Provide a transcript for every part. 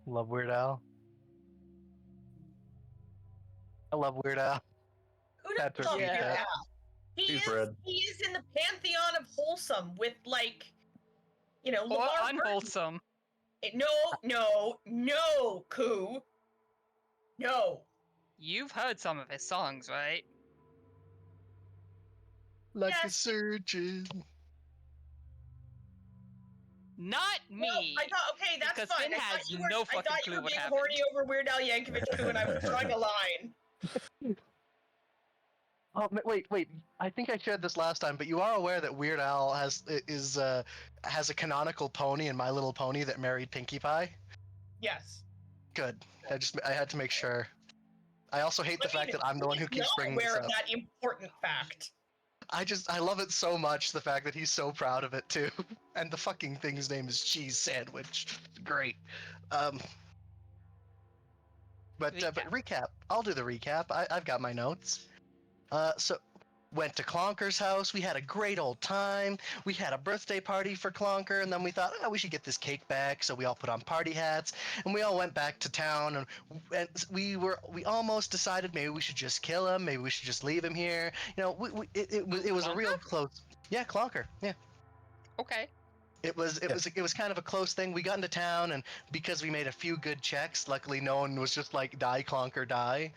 Love Weird Al. I love Weird Al. Who doesn't Patrick love Weird Yeah. Al? He's red. He is in the pantheon of wholesome with, like, Or LeVar unwholesome. Burton. No, Koo. No. You've heard some of his songs, right? Like a Yes. surgeon. Not me. Well, I thought, okay, that's because fine. Finn I thought has you were, no I fucking thought you clue were what being happened. horny over Weird Al Yankovic, Koo, and I was drawing a line. Oh wait! I think I shared this last time, but you are aware that Weird Al has a canonical pony in My Little Pony that married Pinkie Pie. Yes. Good. I had to make sure. I also hate the fact that I'm the one who keeps bringing this aware up. of that important fact. I love it so much, the fact that he's so proud of it too. And the fucking thing's name is Cheese Sandwich. Great. But recap. I'll do the recap. I've got my notes. So went to Clonker's house. We had a great old time. We had a birthday party for Clonker, and then we thought, we should get this cake back. So we all put on party hats, and we all went back to town. And we almost decided maybe we should just kill him. Maybe we should just leave him here. It was a real close. Yeah, Clonker. Yeah. Okay. It was kind of a close thing. We got into town, and because we made a few good checks, luckily no one was just like die Clonker die.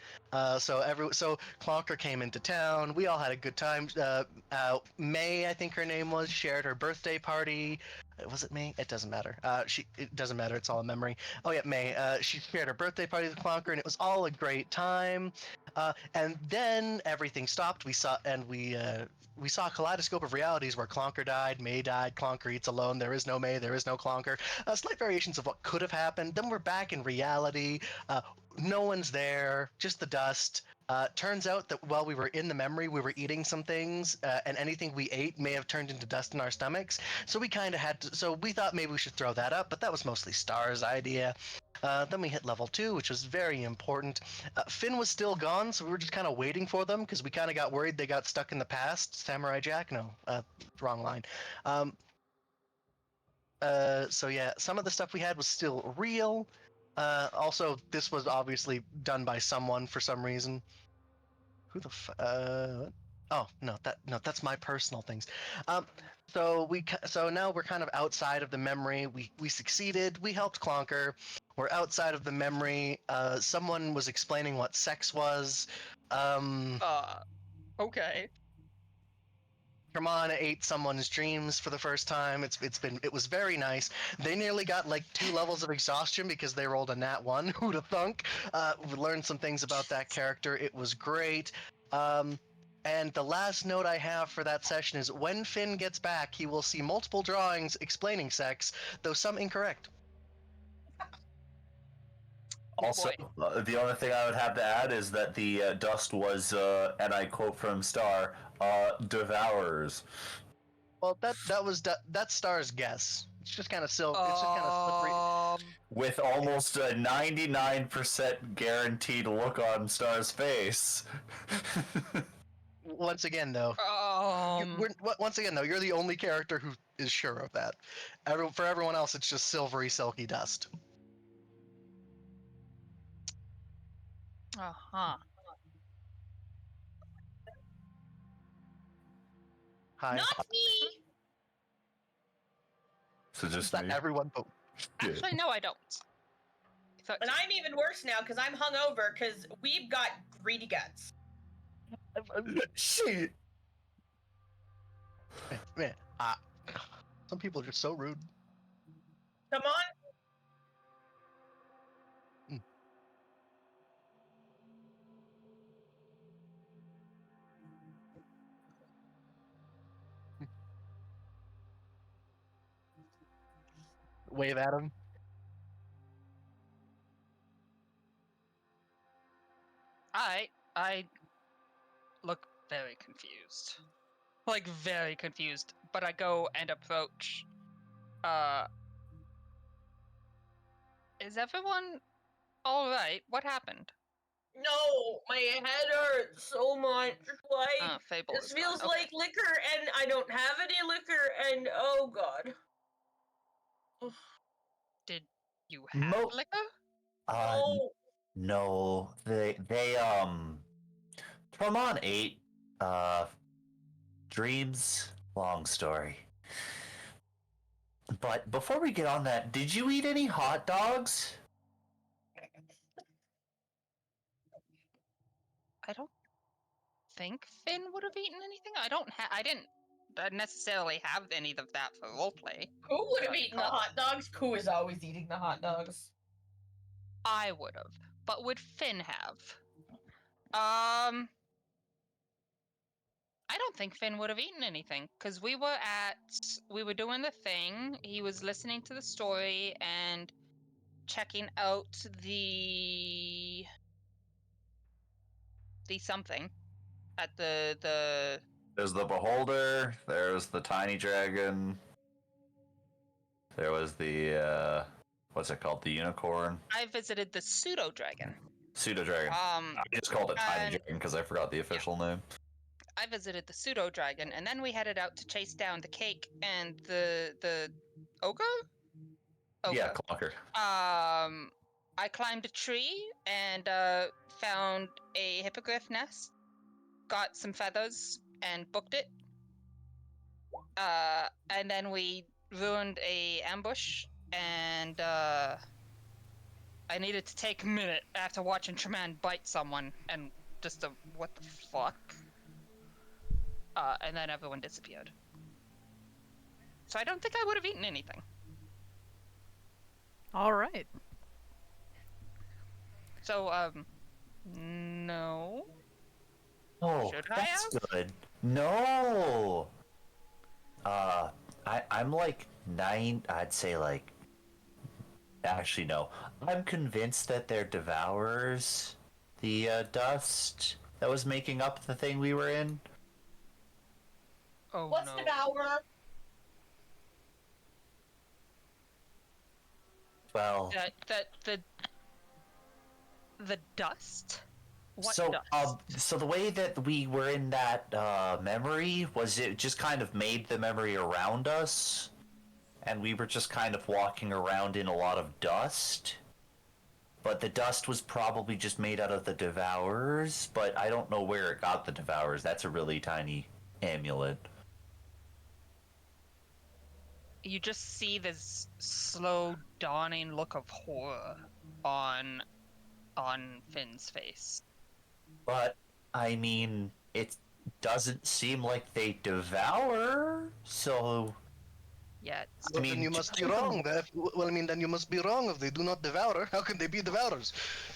So Clonker came into town. We all had a good time. May, I think her name was, shared her birthday party. Was it May? It doesn't matter. It doesn't matter. It's all a memory. Oh yeah, May. She shared her birthday party with Clonker, and it was all a great time. And then everything stopped. We saw a kaleidoscope of realities where Clonker died, May died, Clonker eats alone, there is no May, there is no Clonker. Slight variations of what could have happened. Then we're back in reality. No one's there, just the dust. Turns out that while we were in the memory, we were eating some things, and anything we ate may have turned into dust in our stomachs. So we kind of had to. So we thought maybe we should throw that up, but that was mostly Star's idea. Then we hit level 2, which was very important. Finn was still gone, so we were just kind of waiting for them because we kind of got worried they got stuck in the past. Samurai Jack? No, wrong line. So yeah, some of the stuff we had was still real. Also, this was obviously done by someone for some reason. Who the oh no, that's my personal things. So now we're kind of outside of the memory. We succeeded. We helped Clonker. We're outside of the memory. Someone was explaining what sex was. Okay. Hermana ate someone's dreams for the first time. It was very nice. They nearly got like 2 levels of exhaustion because they rolled a nat 1. Who'd have thunk? We learned some things about that character. It was great. And the last note I have for that session is when Finn gets back, he will see multiple drawings explaining sex, though some incorrect. Also, the only thing I would have to add is that the dust was, and I quote from Star, devourers. Well, that's Star's guess. It's just kind of silky. It's just kind of slippery. With almost a 99% guaranteed look on Star's face. Once again, though, you're the only character who is sure of that. For everyone else, it's just silvery, silky dust. Uh-huh. Hi. Not me! So just not everyone, but actually, no, I don't. And I'm even worse now because I'm hungover because we've got greedy guts. Shit. Man, some people are just so rude. Come on. Wave at him. I look very confused. Like, very confused. But I go and approach. Is everyone alright? What happened? No, my head hurts so much. Like, Fable this is feels gone. like liquor, and I don't have any liquor, and oh god. You have Mo- liquor? Oh, No, they Tremont ate dreams. Long story. But before we get on that, did you eat any hot dogs? I don't think Finn would have eaten anything. I didn't necessarily have any of that for roleplay. who would have Not eaten the recall. hot dogs? Who is always eating the hot dogs? I would have, but would Finn have? I don't think Finn would have eaten anything because we were doing the thing. He was listening to the story and checking out the something at the There's the beholder. There's the tiny dragon. There was the what's it called? The unicorn. I visited the pseudo dragon. Pseudo dragon. I just called it tiny dragon because I forgot the official name. I visited the pseudo dragon, and then we headed out to chase down the cake and the ogre. Yeah, Clocker. I climbed a tree and found a hippogriff nest, got some feathers, and booked it. And then we ruined a ambush, and I needed to take a minute after watching Treman bite someone, and just what the fuck? And then everyone disappeared. So I don't think I would have eaten anything. All right. So, no. Oh, Should I that's have? good. No. I'm like 9. I'd say like. Actually, no. I'm convinced that they're devourers. The dust that was making up the thing we were in. Oh What's no. Devourer? Well, The dust? What so dust? so the way that we were in that memory was it just kind of made the memory around us, and we were just kind of walking around in a lot of dust. But the dust was probably just made out of the devourers, but I don't know where it got the devourers. That's a really tiny amulet. You just see this slow dawning look of horror on Finn's face. But I mean, it doesn't seem like they devour, so Yet. Well, I mean, then you must be wrong. Then you must be wrong if they do not devour. How can they be devourers?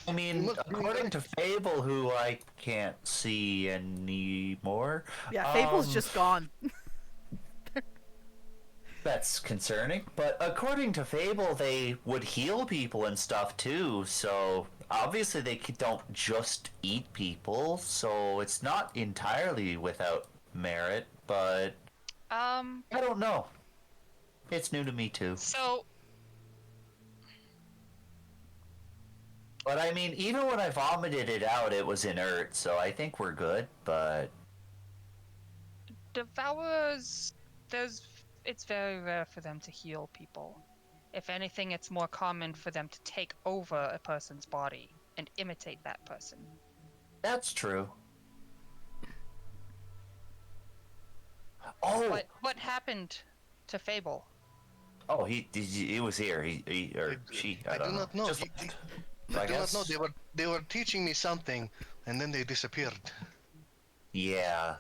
I mean, must be according right. to Fable, who I can't see anymore. Yeah, Fable's just gone. That's concerning. But according to Fable, they would heal people and stuff too. So obviously they don't just eat people. So it's not entirely without merit. But I don't know. It's new to me too. So But I mean, even when I vomited it out, it was inert. So I think we're good. But devourers, it's very rare for them to heal people. If anything, it's more common for them to take over a person's body and imitate that person. that's true. Oh, What happened to Fable? oh, he was here. He or she. I do don't not know. Just I I do not guess. know. They were teaching me something, and then they disappeared. Yeah.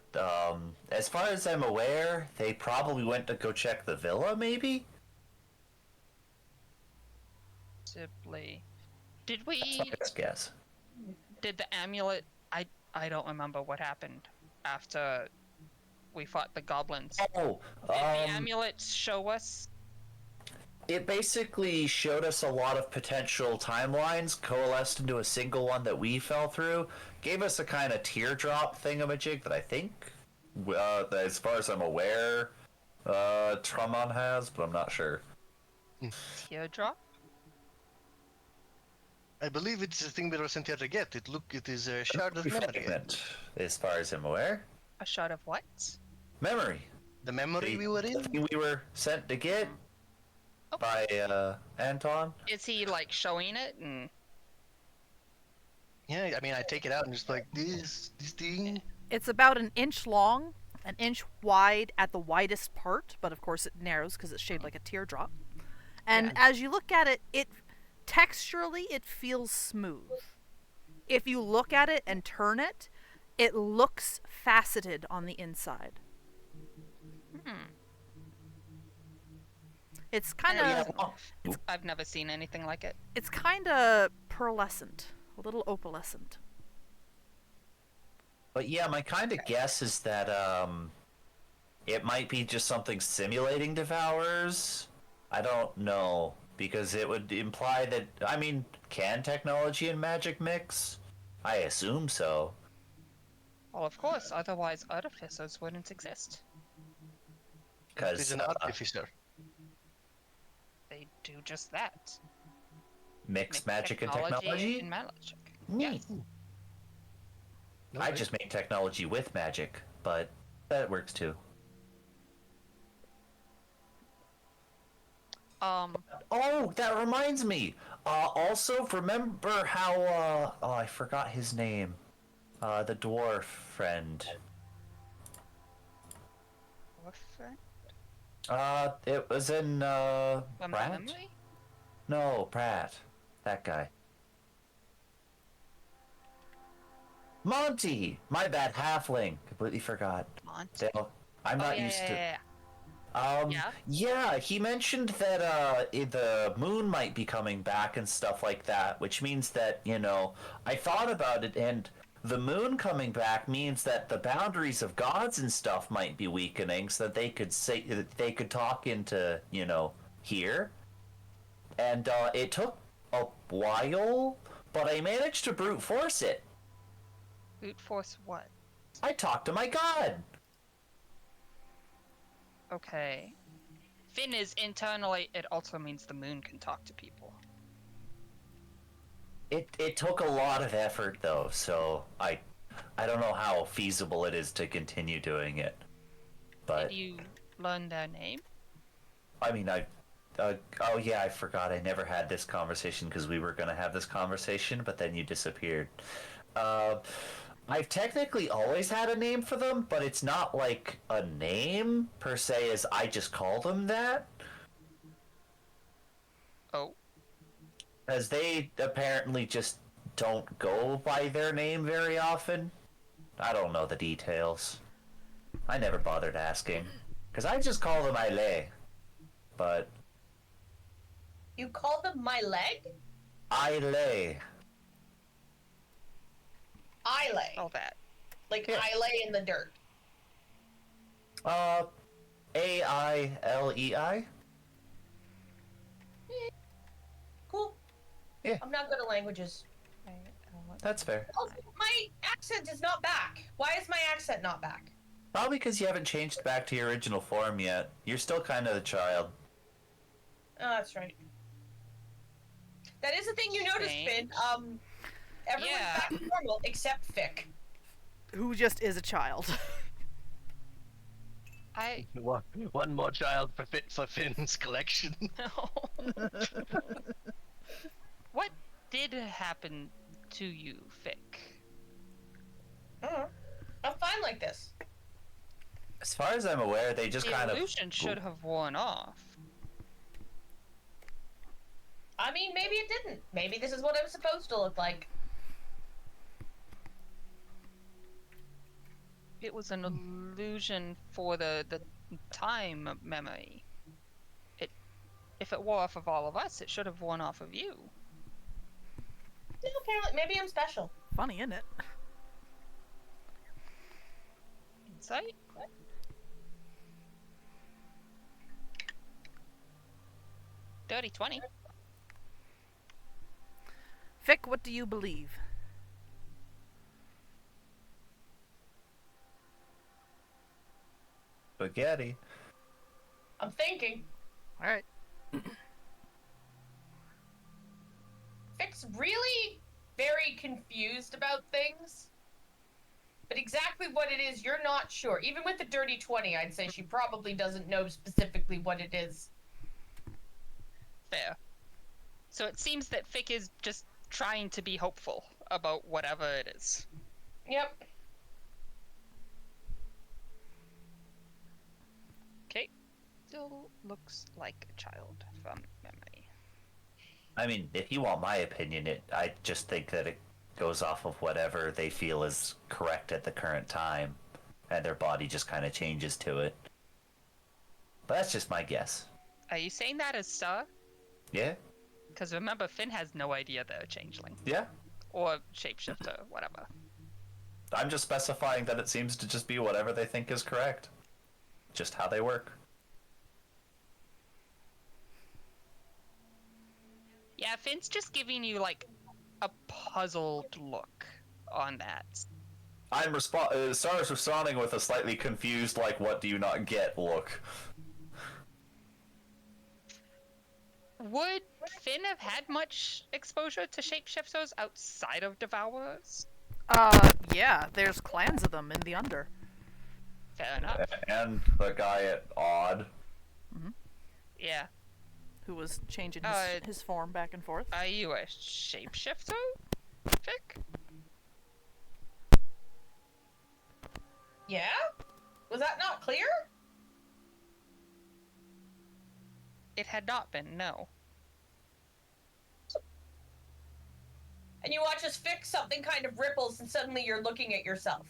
As far as I'm aware, they probably went to go check the villa. Maybe. Possibly. Did we? That's my best guess. Did the amulet? I don't remember what happened after we fought the goblins. Oh, Did the amulet show us? it basically showed us a lot of potential timelines coalesced into a single one that we fell through. Gave us a kind of teardrop thingamajig that I think, as far as I'm aware, Trumon has, but I'm not sure. Teardrop? I believe it's the thing we were sent here to get. It is a shard of memory. Fragment, as far as I'm aware. A shot of what? Memory. The memory we were The in. thing we were sent to get. by Anton. Is he like showing it and? Yeah, I mean, I take it out and just like this thing. It's about an inch long, an inch wide at the widest part, but of course it narrows because it's shaped like a teardrop. And Yeah. as you look at it, texturally it feels smooth. If you look at it and turn it, it looks faceted on the inside. It's kind of I've never seen anything like it. it's kind of pearlescent, a little opalescent. But yeah, my kind of guess is that it might be just something simulating devourers. I don't know, because it would imply that, I mean, can technology and magic mix? I assume so. Well, of course. Otherwise, artificers wouldn't exist. What is Because an artificer? They do just that. mixed Mix magic and technology? and magic. Neat. No, I right? just make technology with magic, but that works too. Oh, that reminds me. Also, remember how, oh, I forgot his name. The dwarf friend. Warfare? It was in, From Pratt? memory? No, Pratt. That guy. Monty! My bad, halfling. Completely forgot. Monty. I'm not yeah, used yeah, to... yeah, Yeah, he mentioned that the moon might be coming back and stuff like that, which means that, you know, I thought about it, and the moon coming back means that the boundaries of gods and stuff might be weakening, so that they could talk into, you know, here. And it took a while, but I managed to brute force it. Brute force what? I talked to my god. Okay. Finn is internally, it also means the moon can talk to people. It took a lot of effort though, so I don't know how feasible it is to continue doing it. But Did you learn their name? I mean, oh yeah, I forgot. I never had this conversation because we were gonna have this conversation, but then you disappeared. I've technically always had a name for them, but it's not like a name per se, as I just call them that. Oh. As they apparently just don't go by their name very often. I don't know the details. I never bothered asking. Because I just call them Ile. But... You call them my leg? Ile. I lay. All that. Like Yeah. I lay in the dirt. Ailei? Cool. Yeah. I'm not good at languages. That's fair. Also, my accent is not back. Why is my accent not back? Probably because you haven't changed back to your original form yet. You're still kind of a child. Oh, that's right. That is the thing you noticed, Finn. Everyone's Yeah. back to normal except Fick. Who just is a child. One more child for Finn's collection. What did happen to you, Fick? I'm fine like this. As far as I'm aware, they just The kind of... illusion should have worn off. I mean, maybe it didn't. Maybe this is what I'm supposed to look like. It was an illusion for the time memory. If it wore off of all of us, it should have worn off of you. Yeah, apparently, maybe I'm special. Funny, isn't it? Insight? Dirty 20. Fick, what do you believe? Spaghetti. I'm thinking. Alright. Fick's really very confused about things. But exactly what it is, you're not sure. Even with the dirty 20, I'd say she probably doesn't know specifically what it is. Fair. So it seems that Fick is just trying to be hopeful about whatever it is. Yep. Okay. Still looks like a child from memory. I mean, if you want my opinion, I just think that it goes off of whatever they feel is correct at the current time, and their body just kind of changes to it. But that's just my guess. Are you saying that as Star? Yeah? Because remember, Finn has no idea they're a changeling. Yeah? Or shapeshifter, whatever. I'm just specifying that it seems to just be whatever they think is correct. Just how they work. Yeah, Finn's just giving you, like, a puzzled look on that. Star's responding with a slightly confused, like, what do you not get look. Would Finn have had much exposure to shapeshifters outside of Devourers? Yeah, there's clans of them in the Under. Fair enough. And the guy at Odd. Yeah. Who was changing Uh, his form back and forth. Are you a shapeshifter, Vic? Yeah? Was that not clear? It had not been, no. And you watch us fix something kind of ripples and suddenly you're looking at yourself.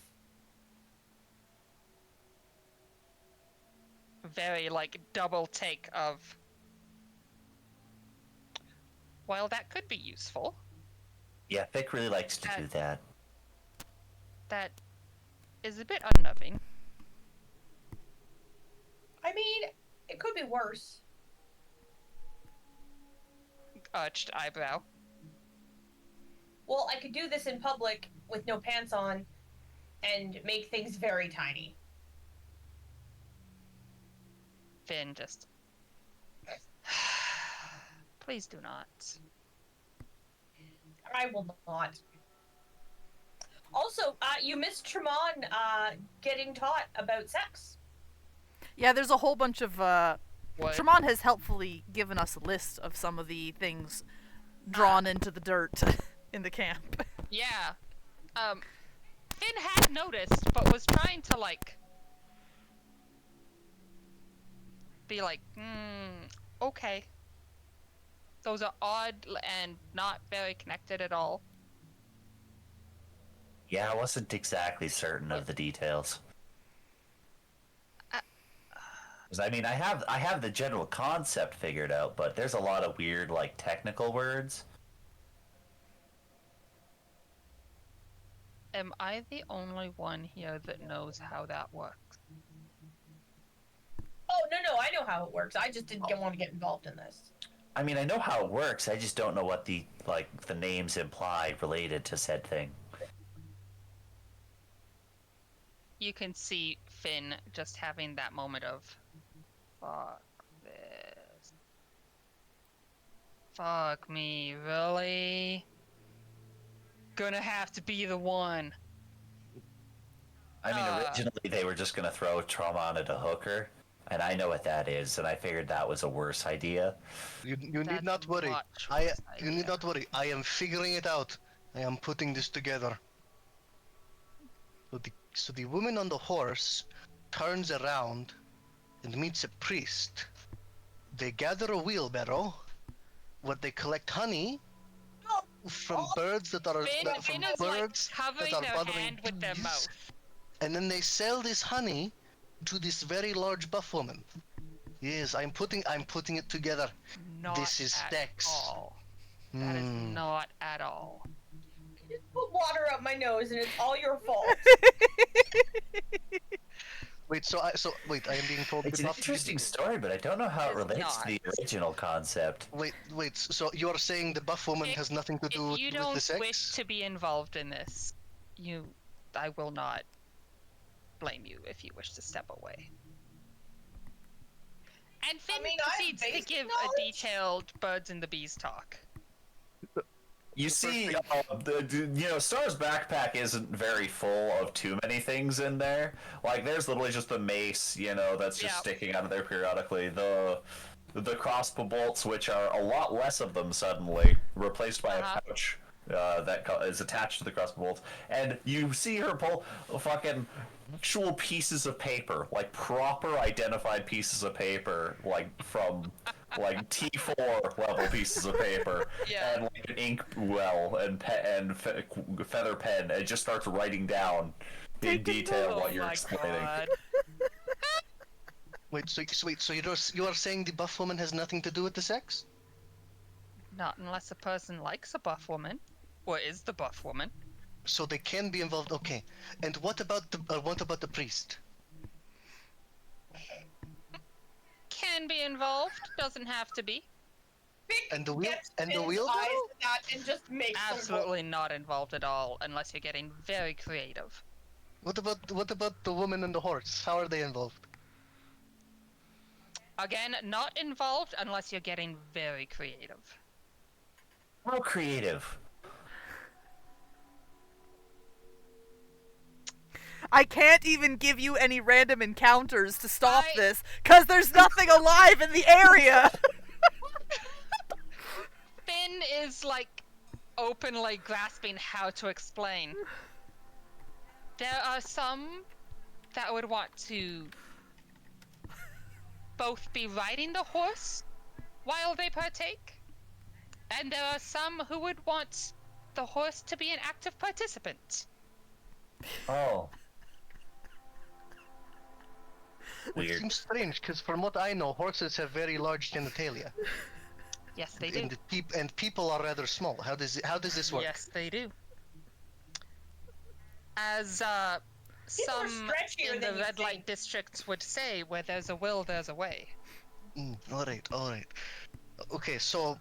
Very, like, double take of... Well, that could be useful. Yeah, Vic really likes to do that. That is a bit unnerving. I mean, it could be worse. Arched eyebrow. Well, I could do this in public with no pants on and make things very tiny. Finn just... Please do not. I will not. Also, you missed Tremont getting taught about sex. Yeah, there's a whole bunch of, What? Tremont has helpfully given us a list of some of the things drawn into the dirt in the camp. Yeah. Finn had noticed, but was trying to, like... Be like, okay. Those are odd and not very connected at all. Yeah, I wasn't exactly certain of the details. 'Cause, I mean, I have the general concept figured out, but there's a lot of weird, like, technical words. Am I the only one here that knows how that works? Oh, no, I know how it works. I just didn't want to get involved in this. I mean, I know how it works, I just don't know what the names imply related to said thing. You can see Finn just having that moment of, fuck this. Fuck me, really? Gonna have to be the one. I mean, originally they were just gonna throw Trauma at a hooker, and I know what that is, and I figured that was a worse idea. You need That's not worry. not You need not worry. I am figuring it out. I am putting this together. So the woman on the horse turns around and meets a priest. They gather a wheelbarrow, where they collect honey from birds that are Finn is like covering their hand with their bees, mouth. and then they sell this honey to this very large buff woman. Yes, I'm putting it together. Not This is at sex. all. That is not at all. I just put water up my nose and it's all your fault. Wait, wait, I am being told It's the an buff- interesting story, but I don't know how it It's relates to the not. original concept. Wait, so you are saying the buff woman has nothing to do If you with the don't sex? wish to be involved in this, I will not blame you if you wish to step away. And Finn I mean, I have proceeds to basic give knowledge. a detailed birds and the bees talk. You see, Star's backpack isn't very full of too many things in there. Like, there's literally just the mace, that's just Yeah. sticking out of there periodically. The the crossbow bolts, which are a lot less of them suddenly, replaced by a pouch that is attached to the crossbow bolts. And you see her pull fucking actual pieces of paper, like proper identified pieces of paper, like from like T4 level pieces of paper, Yeah. and like an ink well and feather pen, and just starts writing down in Taking detail notes. what you're explaining. God. Wait, so you are saying the buff woman has nothing to do with the sex? Not unless a person likes a buff woman, or is the buff woman. So they can be involved. Okay. And what about the priest? Can be involved, doesn't have to be. Vic And the wheel- gets and the Finn's wheelbarrow? eyes to that and just makes them go, Absolutely not involved at all, unless you're getting very creative. What about the woman and the horse? How are they involved? Again, not involved unless you're getting very creative. How creative. I can't even give you any random encounters to stop I- this, because there's nothing alive in the area! Finn is like openly grasping how to explain. There are some that would want to both be riding the horse while they partake, and there are some who would want the horse to be an active participant. Oh. It Weird. seems strange because from what I know, horses have very large genitalia, Yes, they do. and people are rather small. How does this work? Yes, they do. As People are some stretchier in than the you red light think. districts would say, where there's a will, there's a way. All right. Okay, so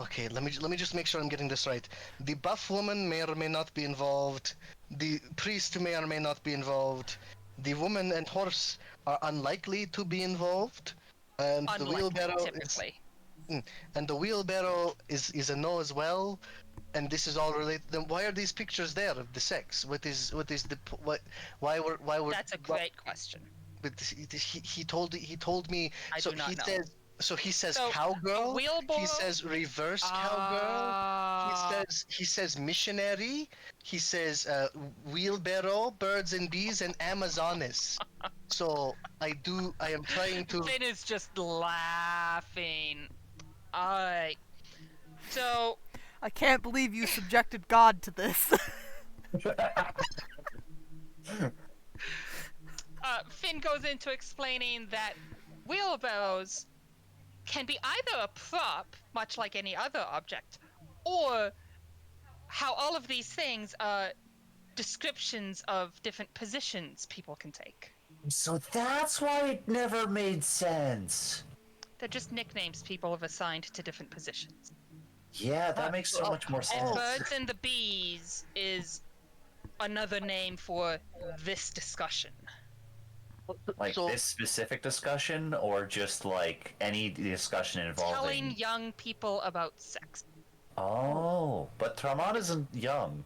okay, let me just make sure I'm getting this right. The buff woman may or may not be involved. The priest may or may not be involved. The woman and horse are unlikely to be involved. And the Unlikely, wheelbarrow typically. is a no as well. And this is all related. Then why are these pictures there of the sex? What is the what? Why were That's a great question. But he told me. I So do not he know. says. So he says So, cowgirl. wheelbarrow- He says reverse cowgirl. He says missionary. He says wheelbarrow, birds and bees, and Amazonas. So I am trying to. Finn is just laughing. Alright. So, I can't believe you subjected God to this. Finn goes into explaining that wheelbarrows can be either a prop, much like any other object, or how all of these things are descriptions of different positions people can take. So that's why it never made sense. They're just nicknames people have assigned to different positions. Yeah, that makes so much more And sense. birds and the bees is another name for this discussion. Like So- this specific discussion, or just like any discussion involving. Telling young people about sex. Oh, but Traman isn't young.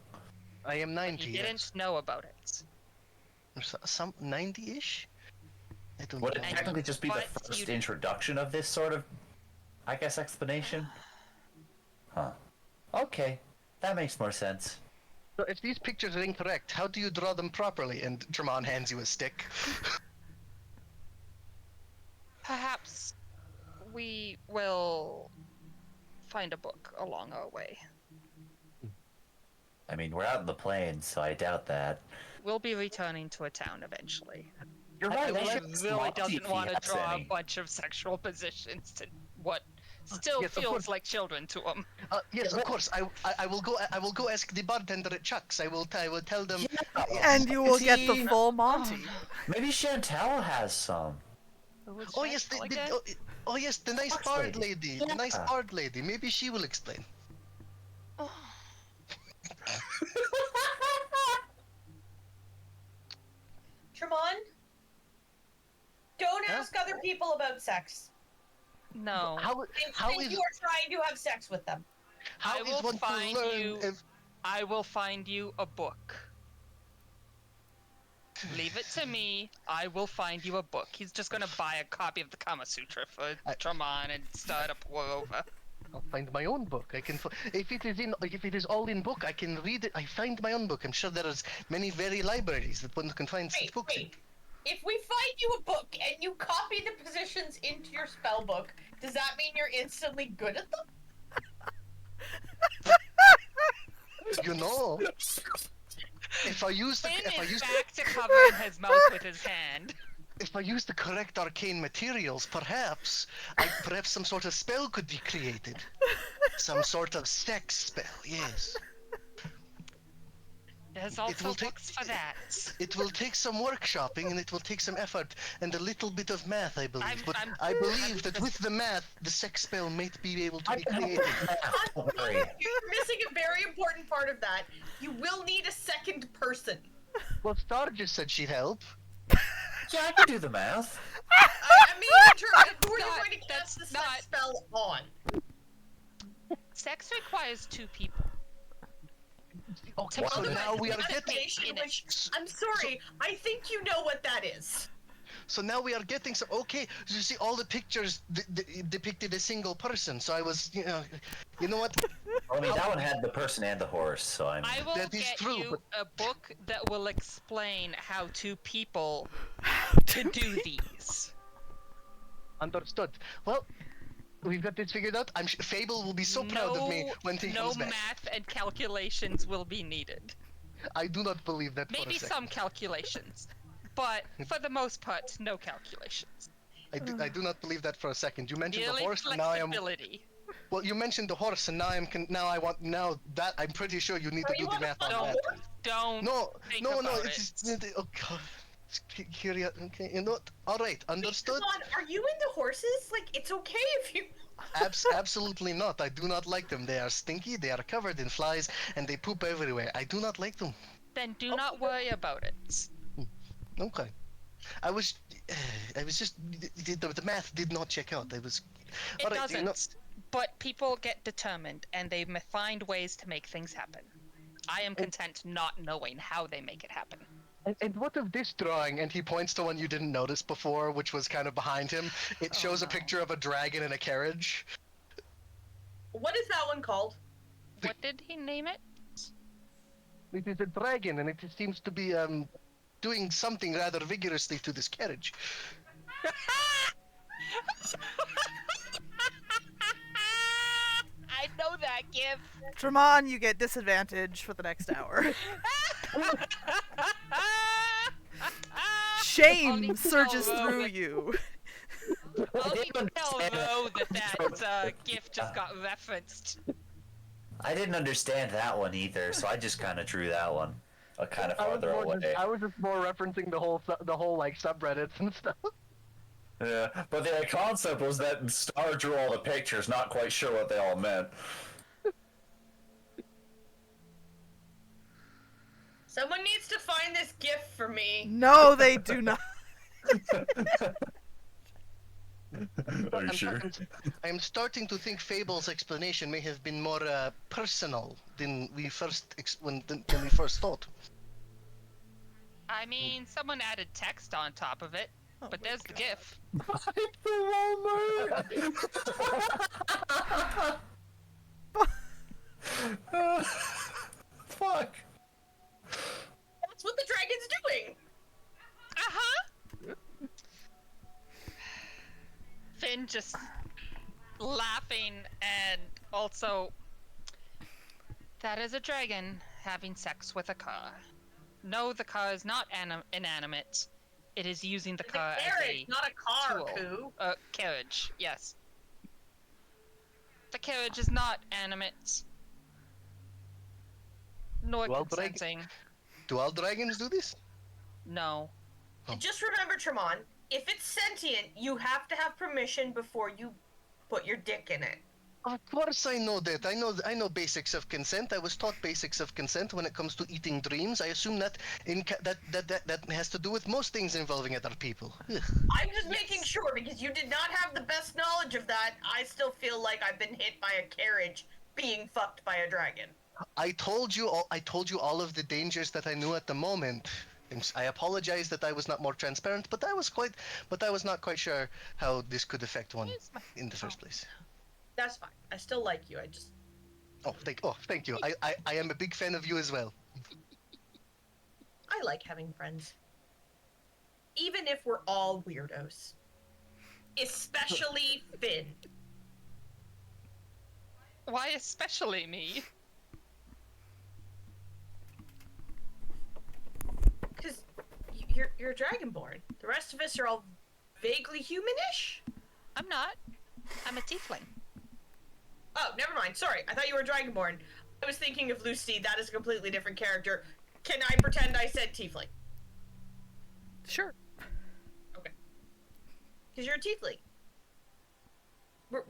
I am 90. You didn't yes. know about it. Some 90-ish. I don't Would it know. technically just be the But first you- introduction of this sort of, I guess, explanation? Huh. Okay, that makes more sense. So if these pictures are incorrect, how do you draw them properly? And Tremont hands you a stick. Perhaps we will find a book along our way. I mean, we're out in the plains, so I doubt that. We'll be returning to a town eventually. You're I right. really Loxy, doesn't if he want to has draw any. a bunch of sexual positions to what still Yes, of feels course. like children to him. Yes, of course. I will go. I will go ask the bartender at Chuck's. I will tell them. Yeah. And you will get the See? full Monty. Maybe Chantel has some. Oh yes, oh yes, the nice Fox bard lady. lady. The nice Yeah. bard lady. Maybe she will explain. Tremont, don't Huh? ask other people about sex. No. How Think is you are trying to have sex with them. how I is will one to find learn you- if I will find you a book. Leave it to me. I will find you a book. He's just gonna buy a copy of the Kama Sutra for Traman and start to pour over. I'll find my own book. If it is all in book, I can read it. I find my own book. I'm sure there is many very libraries that one can find such books in. Wait. If we find you a book and you copy the positions into your spell book, does that mean you're instantly good at them? You know, if I use the Finn if I is use back to covering his mouth with his hand. if I use the correct arcane materials, perhaps some sort of spell could be created. Some sort of sex spell. Yes. There's will also take- books for that. It will take some workshopping and it will take some effort and a little bit of math, I believe. I I'm believe that with the math, the sex spell might be able to be created. Don't worry. You're missing a very important part of that. You will need a second person. Well, Star just said she'd help. Yeah, I can do the math. I mean, in terms of who are you not- going to cast the that's sex not- spell on? Sex requires 2 people. Okay, Wow. so now we are getting. Investigation, which, I'm sorry, I think you know what that is. So now we are getting some. Okay, you see, all the pictures depicted a single person. So I was, you know what? I mean, that one had the person and the horse, so I'm. I will That is get true, you a book that will explain how 2 people to do these. Understood. Well, we've got this figured out. Fable will be so proud of me when he no comes back. math and calculations will be needed. I do not believe that for Maybe a second. some calculations, but for the most part, no calculations. I do not believe that for a second. You mentioned Merely the horse, and now I am. flexibility. Well, you mentioned the horse, and I'm pretty sure you need to you do the wanna math on find that. out? Don't No, think no, about it's it. just, oh god. Curious. Okay, you know what? All right, understood. Come on, are you into horses? Like, it's okay if you... Absolutely not. I do not like them. They are stinky. They are covered in flies, and they poop everywhere. I do not like them. Then do not worry about it. Okay. I was just the math did not check out. It All right, doesn't. you know- But people get determined, and they find ways to make things happen. I am content not knowing how they make it happen. And what of this drawing? And he points to one you didn't notice before, which was kind of behind him. It shows a no. picture of a dragon in a carriage. What is that one called? What did he name it? It is a dragon, and it seems to be doing something rather vigorously to this carriage. I know that gif. Dramon, you get disadvantage for the next hour. Shame Only surges tell Ro through that- you. I'll need to tell understand. Ro that gif just got referenced. I didn't understand that one either, so I just kind of drew that one kind of farther away. I was just more referencing the whole like subreddits and stuff. Yeah, but the concept was that Star drew all the pictures, not quite sure what they all meant. Someone needs to find this gift for me. No, they do not. Are you sure? I am starting to think Fable's explanation may have been more personal than we first than we first thought. I mean, someone added text on top of it, Oh but my there's the gif. Fuck. That's what the dragon's doing. Uh-huh. Finn just laughing and also that is a dragon having sex with a car. No, the car is not inanimate. It is using the It's car a as carriage, not a car, tool. Pooh. Carriage, yes. The carriage is not animate. Nor Well, but consenting. Do all dragons do this? No. Oh. Just remember, Tremont, if it's sentient, you have to have permission before you put your dick in it. Of course I know that. I know basics of consent. I was taught basics of consent when it comes to eating dreams. I assume that that has to do with most things involving other people. Ugh. I'm just making sure because you did not have the best knowledge of that. I still feel like I've been hit by a carriage being fucked by a dragon. I told you all of the dangers that I knew at the moment. I apologize that I was not more transparent, but I was not quite sure how this could affect one Where's my- in the first place. That's fine. I still like you. I just Thank you. I am a big fan of you as well. I like having friends. Even if we're all weirdos. Especially Finn. Why especially me? Because you're Dragonborn. The rest of us are all vaguely humanish. I'm not. I'm a tiefling. Oh, never mind. Sorry. I thought you were Dragonborn. I was thinking of Lucy. That is a completely different character. Can I pretend I said tiefling? Sure. Because you're a tiefling.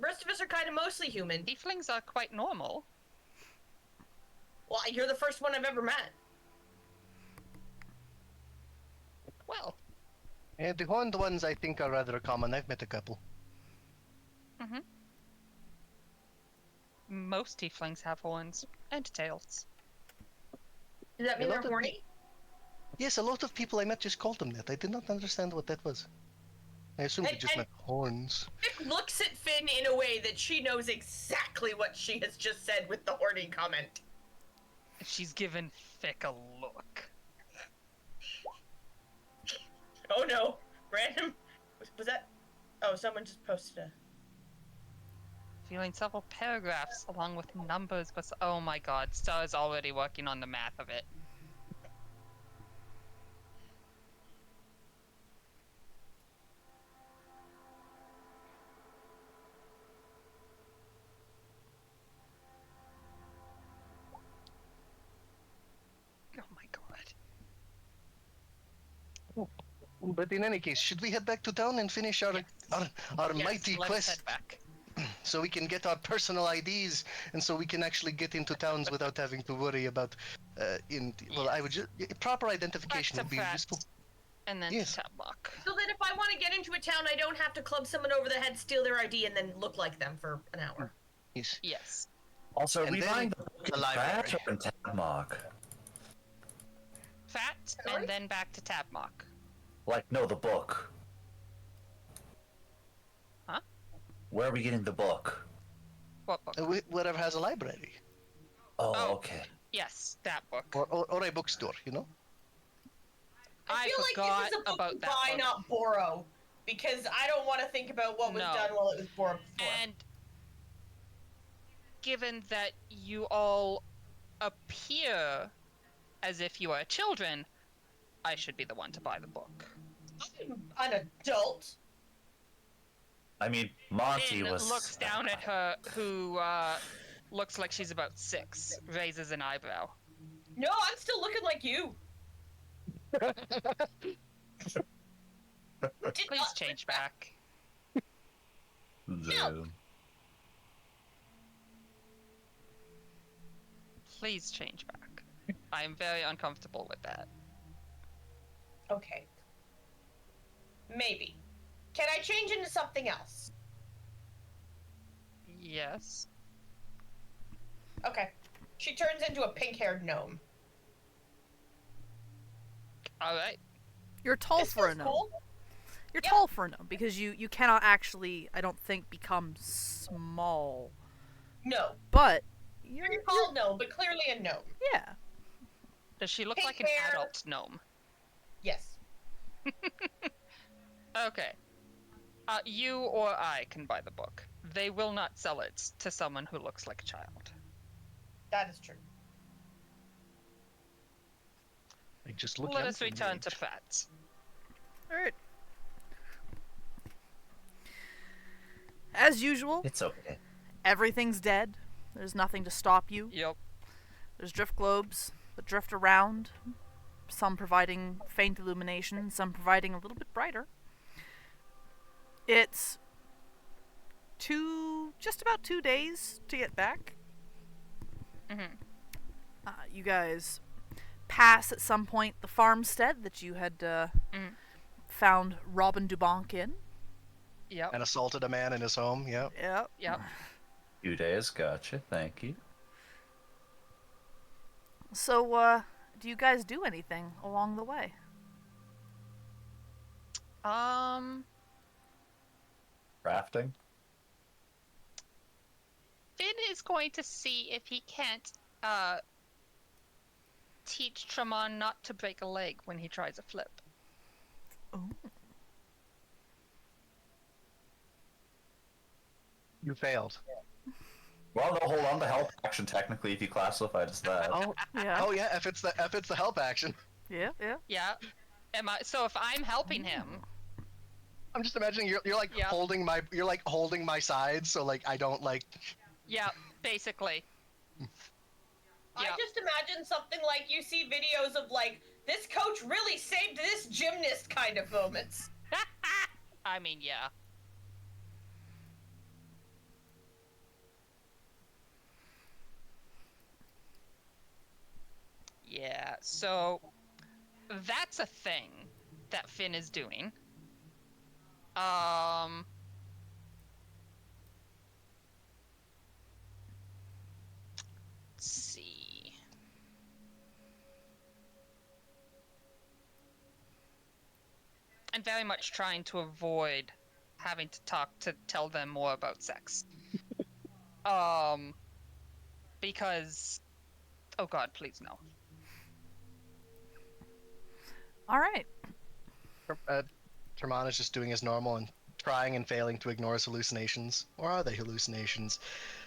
Rest of us are kind of mostly human. Tieflings are quite normal. Well, you're the first one I've ever met. Well, And the horned ones, I think, are rather common. I've met a couple. most tieflings have horns and tails. Does that mean A they're lot of horny? Yes, a lot of people I met just called them that. I did not understand what that was. I assumed it just And- meant horns. Vic looks at Finn in a way that she knows exactly what she has just said with the horny comment. She's given Fick a look. Oh no, random. Was that? Oh, someone just posted a. Feeling several paragraphs along with numbers, but oh my god, Star's already working on the math of it. Oh my god. But in any case, should we head back to town and finish our Yes. our Yes, mighty let's quest head back. so we can get our personal IDs and so we can actually get into towns without having to worry about I would just proper identification Back would to be Pratt, useful. and then Yes. to Tablock. So that if I want to get into a town, I don't have to club someone over the head, steal their ID, and then look like them for an hour. Yes. Yes. Also, are And we then buying the book the in library. Pratt or in Tadmog? Fat, Sorry? and then back to Tablock. Like, no, the book. Huh? Where are we getting the book? What book? Whatever has a library Oh. Okay. Yes, that book. or a bookstore, you know. I feel forgot like this is a book about to that buy, book. not borrow, because I don't want to think about what was No. done while it was borrowed before. And given that you all appear as if you are children, I should be the one to buy the book. I'm an adult. I mean, Monty Finn was. looks down at her, who looks like she's about 6, raises an eyebrow. No, I'm still looking like you. Please change back. No. Please change back. I am very uncomfortable with that. Okay. Maybe. Can I change into something else? Yes. Okay. She turns into a pink-haired gnome. Alright. You're tall This for a is gnome. cool. You're Yep. tall for a gnome because you cannot actually, I don't think, become small. No. But You're you're called gnome, but clearly a gnome. yeah. Does she look Pink like an hair. adult gnome? Yes. Okay. You or I can buy the book. They will not sell it to someone who looks like a child. That is true. I just look. Let young us for return my to age. Pratt. Alright. As usual, It's okay. everything's dead. There's nothing to stop you. Yep. There's drift globes that drift around, some providing faint illumination, some providing a little bit brighter. It's just about 2 days to get back. Mm-hmm. You guys pass at some point the farmstead that you had found Robin Dubank in. Yep. And assaulted a man in his home. Yeah. Yep. Yep. 2 days, gotcha. Thank you. So, do you guys do anything along the way? Rafting? Finn is going to see if he can't teach Tremon not to break a leg when he tries a flip. Oh. You failed. Well, no, hold on. The help action technically, if you classify it as that. Oh, Yeah. oh yeah. If it's the help action. Yeah. Yeah. Yeah. So if I'm helping him, I'm just imagining you're like Yeah. holding my sides, so like I don't like. yeah, basically. I Yeah. just imagine something like you see videos of like, this coach really saved this gymnast kind of moments. I mean, yeah. Yeah, so that's a thing that Finn is doing. Let's see. I'm very much trying to avoid having to tell them more about sex. Because, oh God, please no. All right. Tremon is just doing his normal and trying and failing to ignore his hallucinations. Or are they hallucinations?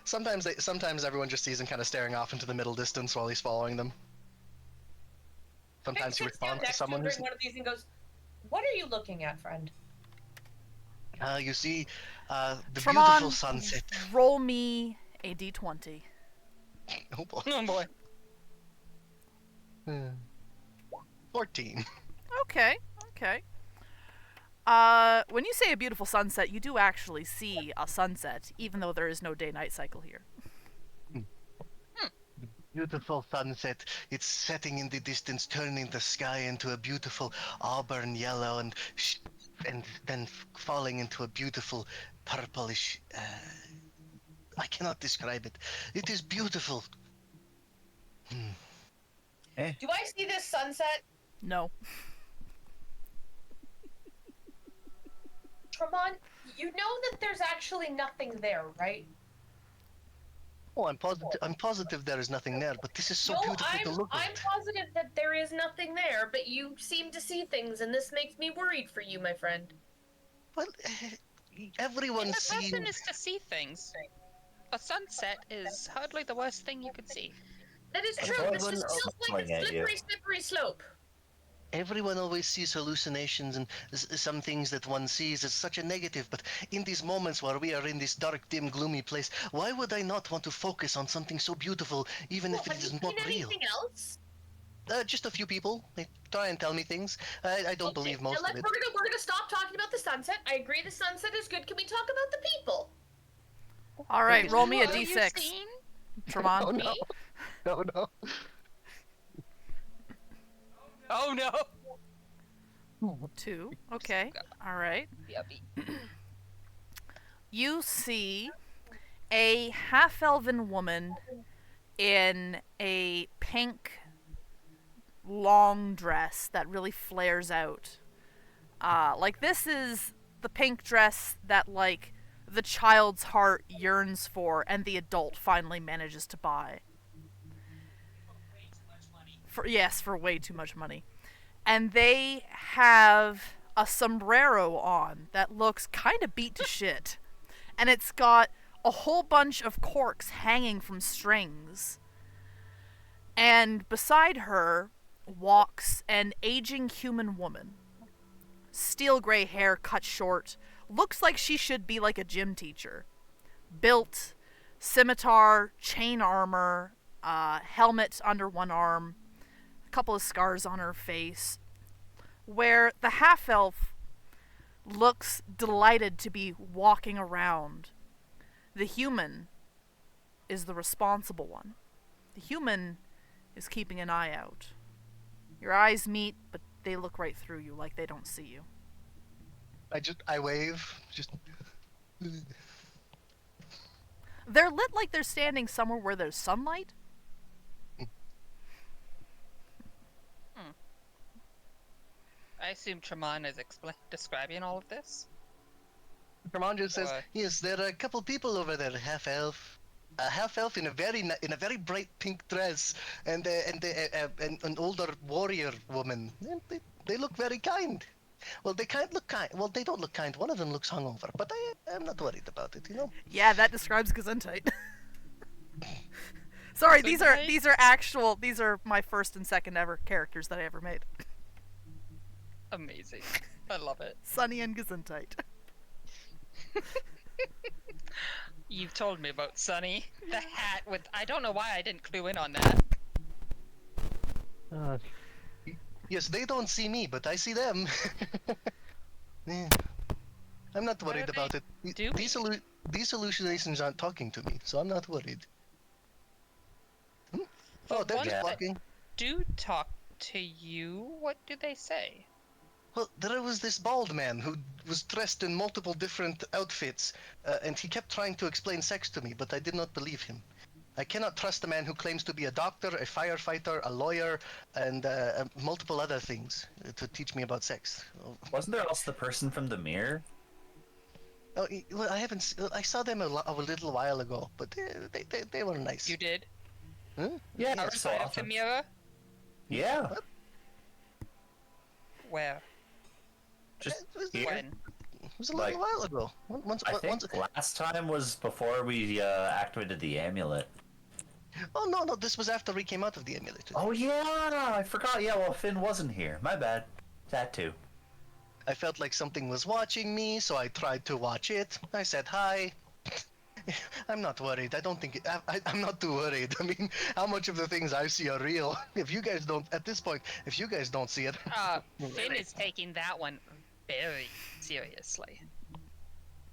Sometimes everyone just sees him kind of staring off into the middle distance while he's following them. Sometimes he Sits down responds to next someone him who's. during one of these and goes, "What are you looking at, friend?" You see, the Tremon, beautiful sunset. roll me a d20. Oh boy. Oh boy. 14. Okay. Okay. When you say a beautiful sunset, you do actually see a sunset, even though there is no day-night cycle here. Beautiful sunset. It's setting in the distance, turning the sky into a beautiful auburn yellow, and then falling into a beautiful purplish. I cannot describe it. It is beautiful. Do I see this sunset? No. Tremon, you know that there's actually nothing there, right? Oh, I'm positive. I'm positive there is nothing there, but this is so No, beautiful to look I'm at. positive that there is nothing there, but you seem to see things, and this makes me worried for you, my friend. Well, everyone The sees. person is to see things. A sunset is hardly the worst thing you could see. That is And true. This everyone just feels like smiling a at you. slippery slope. Everyone always sees hallucinations and some things that one sees as such a negative, but in these moments where we are in this dark, dim, gloomy place, why would I not want to focus on something so beautiful, even Well, if it have you is seen not real? anything else? Just a few people. They try and tell me things. I don't believe now most of it. we're gonna stop talking about the sunset. I agree the sunset is good. Can we talk about the people? All right, roll me a Who are you d6. seeing? Tremon. Oh no. No, no. Oh no. 2. Okay. All right. Yubby. You see a half-elven woman in a pink long dress that really flares out. Like this is the pink dress that like the child's heart yearns for and the adult finally manages to buy. For way too much money. And they have a sombrero on that looks kind of beat to shit. And it's got a whole bunch of corks hanging from strings. And beside her walks an aging human woman. Steel gray hair cut short. Looks like she should be like a gym teacher. Built, scimitar, chain armor, helmet under one arm, a couple of scars on her face. Where the half-elf looks delighted to be walking around. The human is the responsible one. The human is keeping an eye out. Your eyes meet, but they look right through you like they don't see you. I wave. Just. They're lit like they're standing somewhere where there's sunlight. I assume Tremon is describing all of this. Commander says, Or- "Yes, there are a couple people over there, half elf, a half elf in a very bright pink dress, and an older warrior woman. And they look very kind. Well, they kind look kind. Well, they don't look kind. One of them looks hungover, but I'm not worried about it. You know." Yeah, that describes Gesundheit. Sorry, these are my first and second ever characters that I ever made. Amazing. I love it. Sunny and Gesundheit. You've told me about Sunny. The hat with... I don't know why I didn't clue in on that. Yes, they don't see me, but I see them. Yeah. I'm not What worried are about they it. doing? These hallucinations aren't talking to me, so I'm not worried. Oh, But they're one just that walking. do talk to you, what do they say? Well, there was this bald man who was dressed in multiple different outfits, and he kept trying to explain sex to me, but I did not believe him. I cannot trust a man who claims to be a doctor, a firefighter, a lawyer, and multiple other things to teach me about sex. Wasn't there also the person from the mirror? Oh, well, I haven't. I saw them a little while ago, but they were nice. You did? Huh? Yeah, Yes. every so Outside of the often. mirror? Yeah, Where? just It was, here. When? it was a little Like, while ago. I think last time was before we activated the amulet. Oh no, this was after we came out of the amulet. Oh yeah, I forgot. Yeah, well, Finn wasn't here. My bad. That too. I felt like something was watching me, so I tried to watch it. I said hi. I'm not worried. I don't think I'm not too worried. I mean, how much of the things I see are real? If you guys don't, at this point, if you guys don't see it, Finn is taking that one very seriously.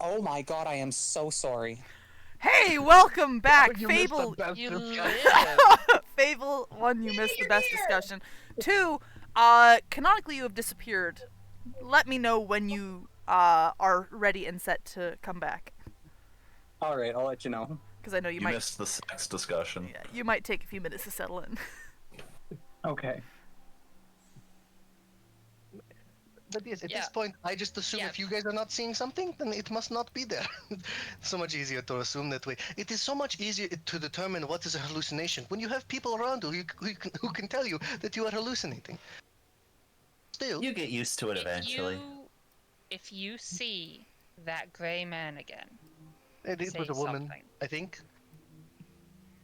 Oh my god, I am so sorry. Hey, welcome back, You missed Fable. the best You discussion. live! Fable 1, you missed the You're best here. discussion. 2, canonically you have disappeared. Let me know when you are ready and set to come back, Alright, I'll let you know. because I know you You might. missed the sex discussion. Yeah, you might take a few minutes to settle in. Okay. But yes, at Yeah. this point, I just assume Yeah. if you guys are not seeing something, then it must not be there. So much easier to assume that way. It is so much easier to determine what is a hallucination when you have people around who can tell you that you are hallucinating. Still, You get used to it eventually. If you see that gray man again, it was say a woman, something. I think.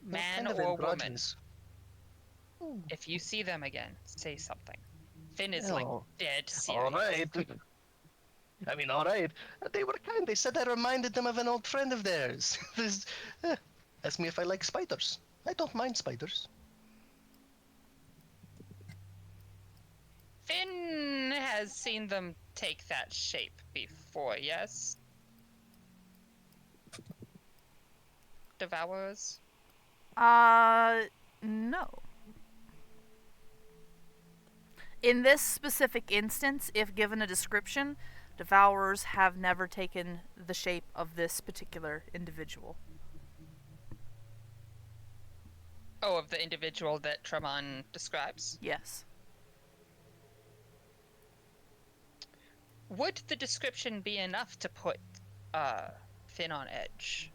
Man Kind of or woman, androgynous. if you see them again, say something. Finn is Oh. like dead serious. All right. I mean, all right. They were kind. They said I reminded them of an old friend of theirs. Ask me if I like spiders. I don't mind spiders. Finn has seen them take that shape before, yes? Devourers? No. In this specific instance, if given a description, Devourers have never taken the shape of this particular individual. Oh, of the individual that Tremon describes. Yes. Would the description be enough to put Finn on edge,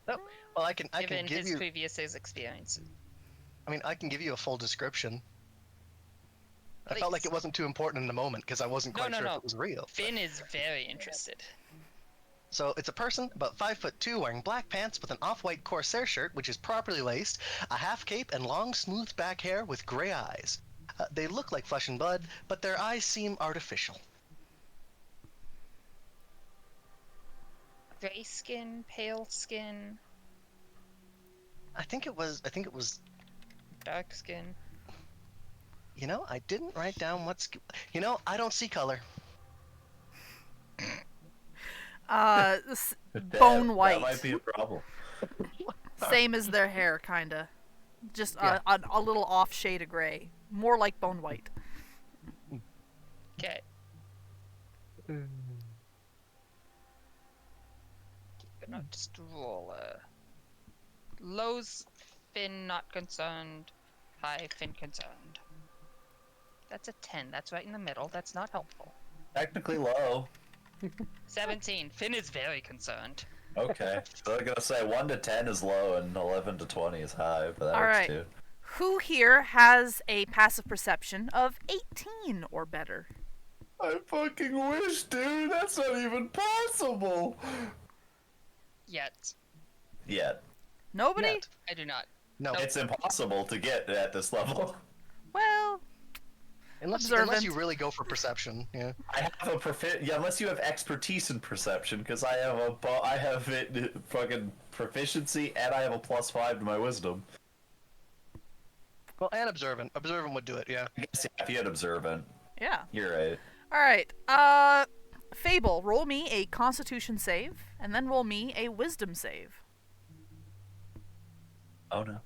Well, I can given give his you. previous experiences? I mean, I can give you a full description. I felt like Please. it wasn't too important in the moment because I wasn't quite sure No. if it was real. Finn is very interested. So it's a person about 5'2", wearing black pants with an off-white corsair shirt, which is properly laced, a half cape, and long, smooth back hair with gray eyes. They look like flesh and blood, but their eyes seem artificial. Gray skin, pale skin, I think it was. dark skin. You know, I didn't write down what's. You know, I don't see color. Bone white. That might be a problem. Same as their hair, kinda. Just Yeah. a little off shade of gray. More like bone white. Okay. Gonna just roll a low's Finn not concerned, high Finn concerned. That's a 10. That's right in the middle. That's not helpful. Technically low. 17. Finn is very concerned. Okay. So I'm gonna say 1 to 10 is low and 11 to 20 is high, but that All works right. too. Who here has a passive perception of 18 or better? I fucking wish, dude. That's not even possible. Yet. Yet. Nobody? Yet. I do not. No, It's impossible to get at this level. Well, unless observant. you really go for perception. Yeah. I have a yeah, unless you have expertise in perception, because I have fucking proficiency and I have a +5 to my wisdom. Well, and observant. Observant would do it. Yeah. I guess if you had observant, yeah. you're right. All right. Fable, roll me a Constitution save, and then roll me a Wisdom save. Oh no.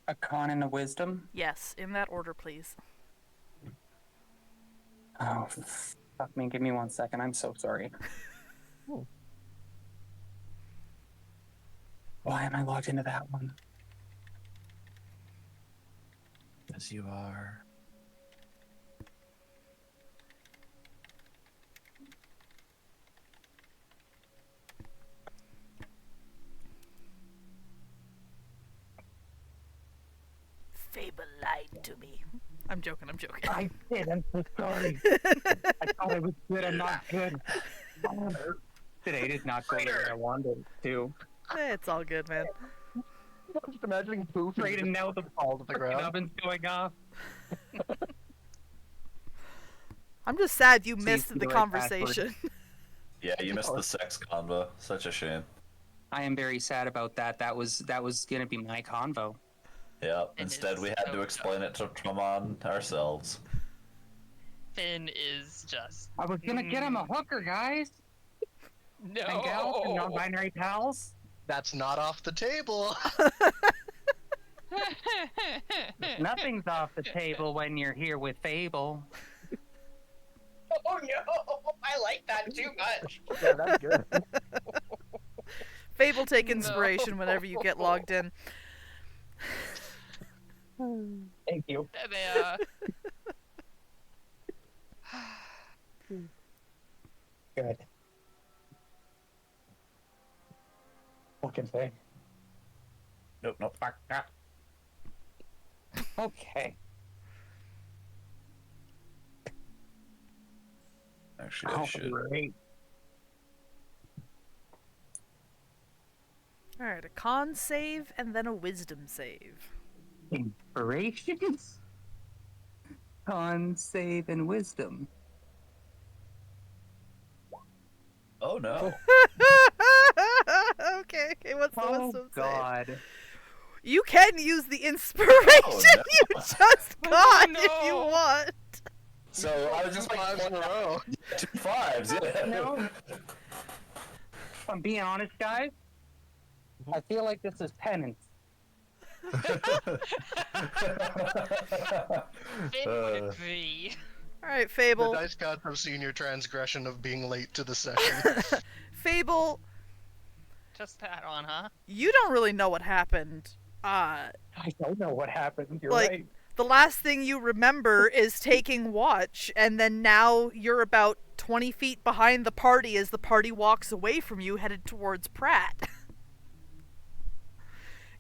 A con and a wisdom. Yes, in that order, please. Oh, fuck me. Give me 1 second. I'm so sorry. Why am I logged into that one? As you are. Fable lied to me. I'm joking. I did. I'm so sorry. I thought I was good. I'm not good. Today did not go the way I wanted it to. It's all good, man. I'm just imagining Poof Right, and now the falls to the ground. oven's going off. I'm just sad you Please missed do the the right conversation. Yeah, you missed the sex convo. Such a shame. I am very sad about that. That was gonna be my convo. Yeah. It Instead, is we had so to explain it to Tramon ourselves. Finn is just I was gonna get him a hooker, guys. no. And gals and non-binary pals. That's not off the table. Nothing's off the table when you're here with Fable. Oh no! I like that too much. Yeah, that's good. Fable, take inspiration whenever you get logged in. Thank you. Good. Fucking thing. Nope. Okay. Actually, I should. Great. All right, a con save and then a wisdom save. Inspirations, con, save, and wisdom. Oh no. okay, what's the Oh wisdom God. You can use the inspiration no. you just got no. if you want. So I was just like 5s in a row. 2 5s, yeah. No. If I'm being honest, guys, I feel like this is penance. Finn would agree. All right, The Fable. dice gods have seen your transgression of being late to the session. Fable, Just that on, huh? you don't really know what happened. I don't know what happened. You're Like- right. The last thing you remember is taking watch, and then now you're about 20 feet behind the party as the party walks away from you, headed towards Pratt.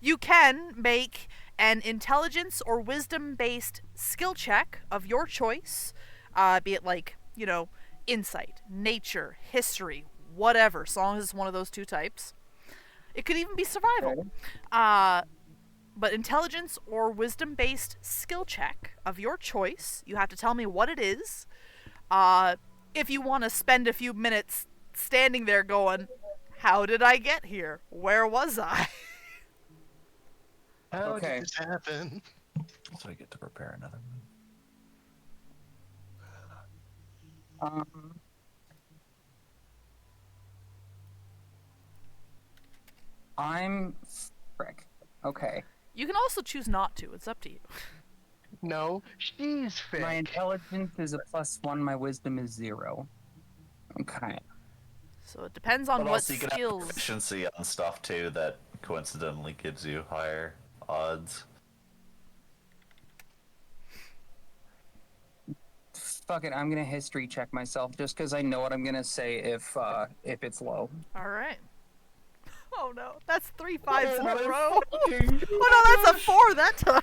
You can make an intelligence or wisdom-based skill check of your choice, be it like, insight, nature, history, whatever, as long as it's one of those two types. It could even be survival. But intelligence or wisdom-based skill check of your choice. You have to tell me what it is. If you want to spend a few minutes standing there going, how did I get here? Where was I? How Okay. did this happen? So I get to prepare another one. I'm frick. Okay. You can also choose not to. It's up to you. No, she's fake. My intelligence is a +1. My wisdom is 0. Okay. So it depends on But what also you can have skills. proficiency on stuff too that coincidentally gives you higher odds. Fuck it, I'm gonna history check myself just because I know what I'm gonna say if it's low. All right. Oh no, that's 3 5s in a row. Oh no, that's a 4 that time.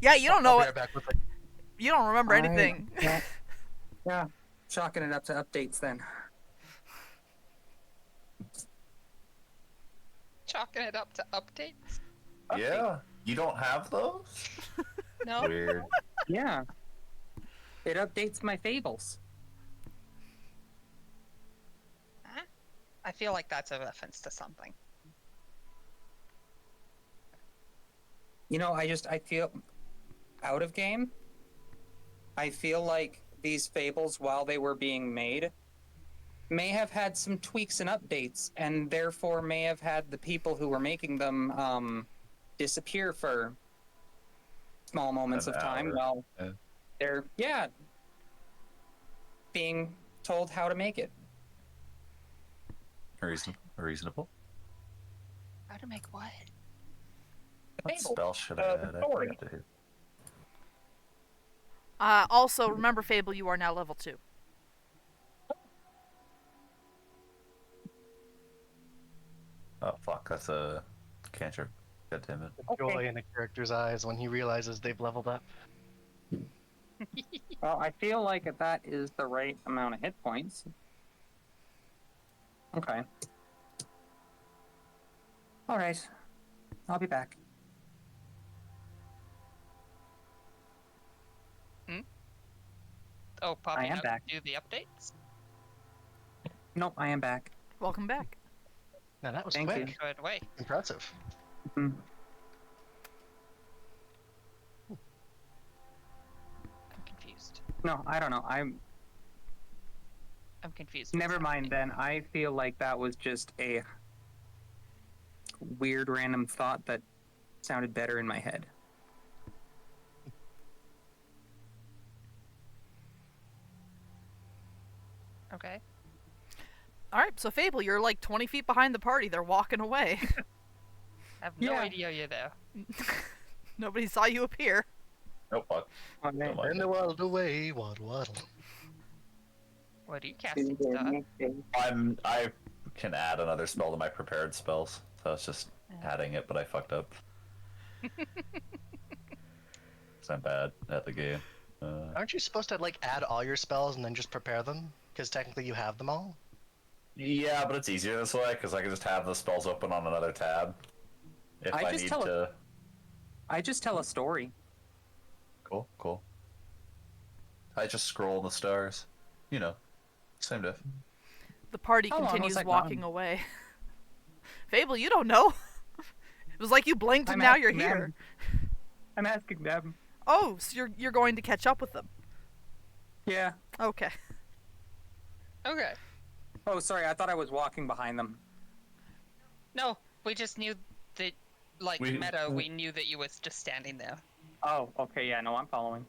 Yeah, you don't know I'll be what. right back with You don't remember Alright, anything. Yeah, chalking it up to updates then. Chalking it up to updates? Yeah, you don't have those? No. Weird. Yeah. It updates my fables. Huh? I feel like that's a reference to something. You know, I feel out of game. I feel like these fables, while they were being made, may have had some tweaks and updates, and therefore may have had the people who were making them disappear for small moments An of time hour. while Yeah. they're being told how to make it. Reasonable. How to make what? What Fable. spell should I The add? I story. forgot to hit. Also, remember, Fable, you are now level 2. Oh fuck, that's a cantrip. God damn it. the joy in a character's eyes when he realizes they've leveled up. Well, I feel like that is the right amount of hit points. Okay. All right. I'll be back. Oh, popping am out back. to do the updates? Nope, I am back. Welcome back. Now that was Thank quick. you. Good way. Impressive. Mhm. I'm confused. No, I don't know. I'm I'm confused. never mind then. I feel like that was just a weird random thought that sounded better in my head. Okay. All right, so Fable, you're like 20 feet behind the party. They're walking away. I have no Yeah. idea you're there. Nobody saw you appear. Oh fuck. Okay. Don't mind And it. the world away, waddle waddle. What are you casting, Star? I can add another spell to my prepared spells, so it's just adding it, but I fucked up. 'Cause I'm bad at the game. Aren't you supposed to like add all your spells and then just prepare them? Because technically you have them all. Yeah, but it's easier this way because I can just have the spells open on another tab if I I just need tell it- to. I just tell a story. Cool. I just scroll the stars. You know, same diff. The party How long was continues that walking gone? away. Fable, you don't know. It was like you blinked and I'm now you're asking here. them. I'm asking them. Oh, so you're going to catch up with them. Yeah. Okay. Okay. Oh, sorry. I thought I was walking behind them. No, we just knew that, like, We- meta, we knew that you was just standing there. Oh, okay. Yeah, no, I'm following.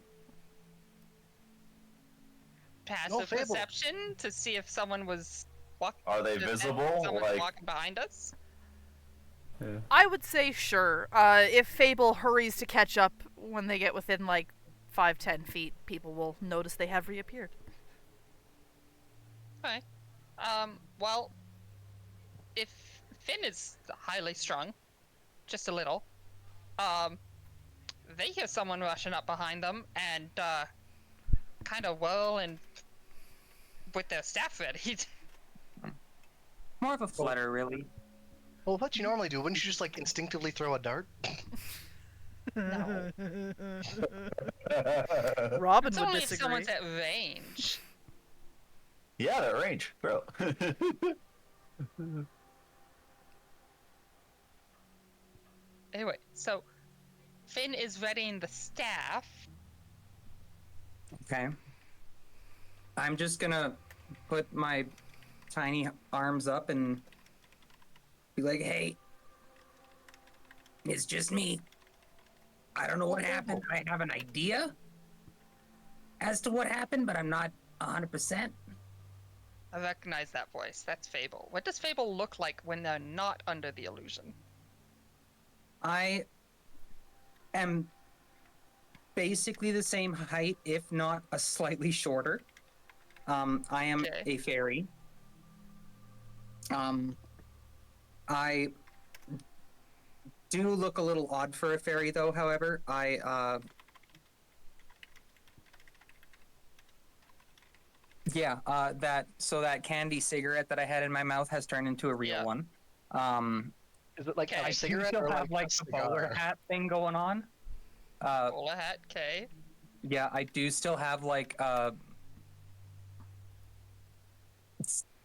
Passive Fable. perception to see if someone was Are they just visible? someone Like, walking behind us. I would say sure. If Fable hurries to catch up when they get within like 5-10 feet, people will notice they have reappeared. Okay. Well, if Finn is highly strung, just a little, they hear someone rushing up behind them and, kind of whirl and with their staff ready. More of a flutter, really. Well, what you normally do, wouldn't you just like instinctively throw a dart? No. Robin It's would only if disagree. someone's at range. yeah, that range, bro. Anyway, so Finn is readying the staff. Okay. I'm just gonna put my tiny arms up and be like, hey, it's just me. I don't know what happened. I have an idea as to what happened, but I'm not 100%. I recognize that voice. That's Fable. What does Fable look like when they're not under the illusion? I am basically the same height, if not a slightly shorter. I am Okay. a fairy. I do look a little odd for a fairy, though. However, that candy cigarette that I had in my mouth has turned into a real Yeah. one. Is it like Okay. a I do cigarette still or have like like a the bowler cigar? hat thing going on. Bowler hat, okay. Yeah, I do still have like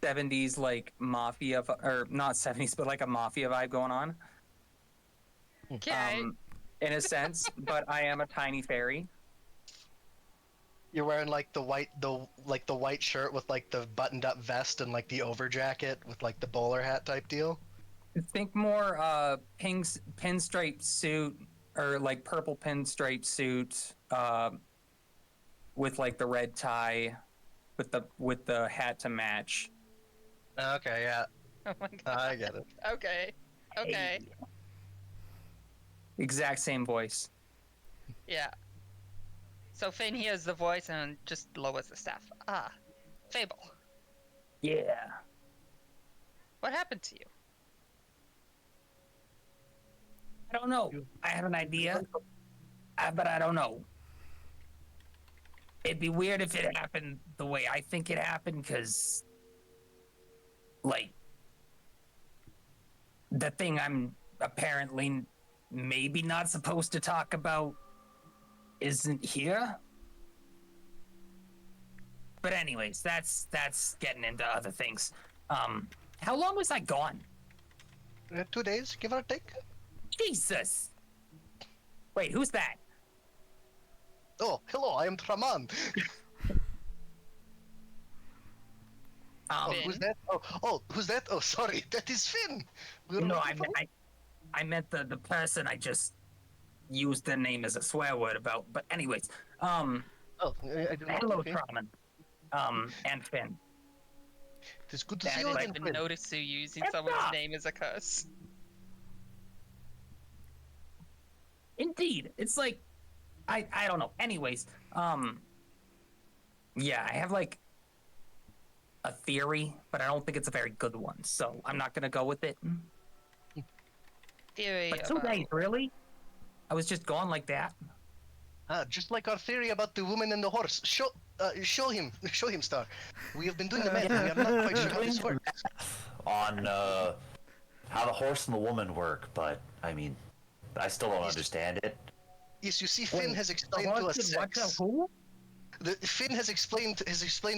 70s like mafia or not 70s but like a mafia vibe going on. Okay. In a sense, but I am a tiny fairy. You're wearing like the white shirt with like the buttoned up vest and like the over jacket with like the bowler hat type deal. Think more pinstripe suit or like purple pinstripe suit with like the red tie with the hat to match. Okay, yeah, Oh my god. I get it. Okay. Okay. Hey. Exact same voice. Yeah. So Finn hears the voice and just lowers the staff. Ah, Fable. Yeah. What happened to you? I don't know. I have an idea, but I don't know. It'd be weird if it happened the way I think it happened, because, like, the thing I'm apparently maybe not supposed to talk about isn't here. But anyways, that's getting into other things. How long was I gone? 2 days, give or take. Jesus! Wait, who's that? Oh, hello, I am Traman. Oh, Finn? who's that? Oh, who's that? Oh, sorry, that is Finn. We're No, looking for- I meant the person I just used their name as a swear word about. But anyways, Oh, I do not. hello, Okay. Traman, and Finn. It is good to I see you didn't again, even Finn. notice you using It's someone's not. name as a curse. Indeed, it's like I don't know. Anyways, yeah, I have like a theory, but I don't think it's a very good one, so I'm not gonna go with it. Theory But 2 about... days, really? I was just gone like that. Just like our theory about the woman and the horse. Show him, Star. We have been doing the math. and We are not quite sure how this works. On how the horse and the woman work, but I mean, I still don't understand it. Yes, you see, Finn has explained to us sex. Who? Finn has explained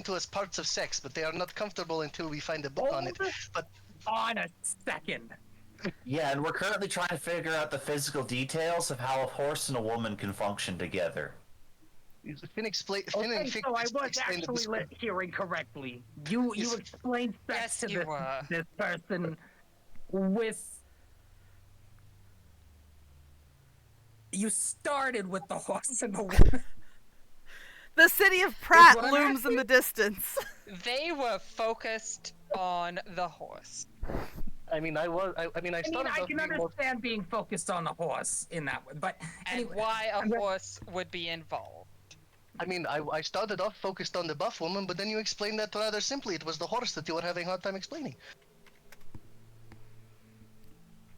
to us parts of sex, but they are not comfortable until we find a book on it. But On a second. Yeah, and we're currently trying to figure out the physical details of how a horse and a woman can function together. Finn explained. Okay, so I was actually hearing correctly. You explained sex Yes, to you were. this person with. You started with the horse and the woman. The city of Pratt what I'm looms in the distance. They were focused on the horse. I mean, I started I off can being more- understand being focused on the horse in that way, but And anyway, why a horse would be involved. I mean, I started off focused on the buff woman, but then you explained that rather simply. It was the horse that you were having a hard time explaining.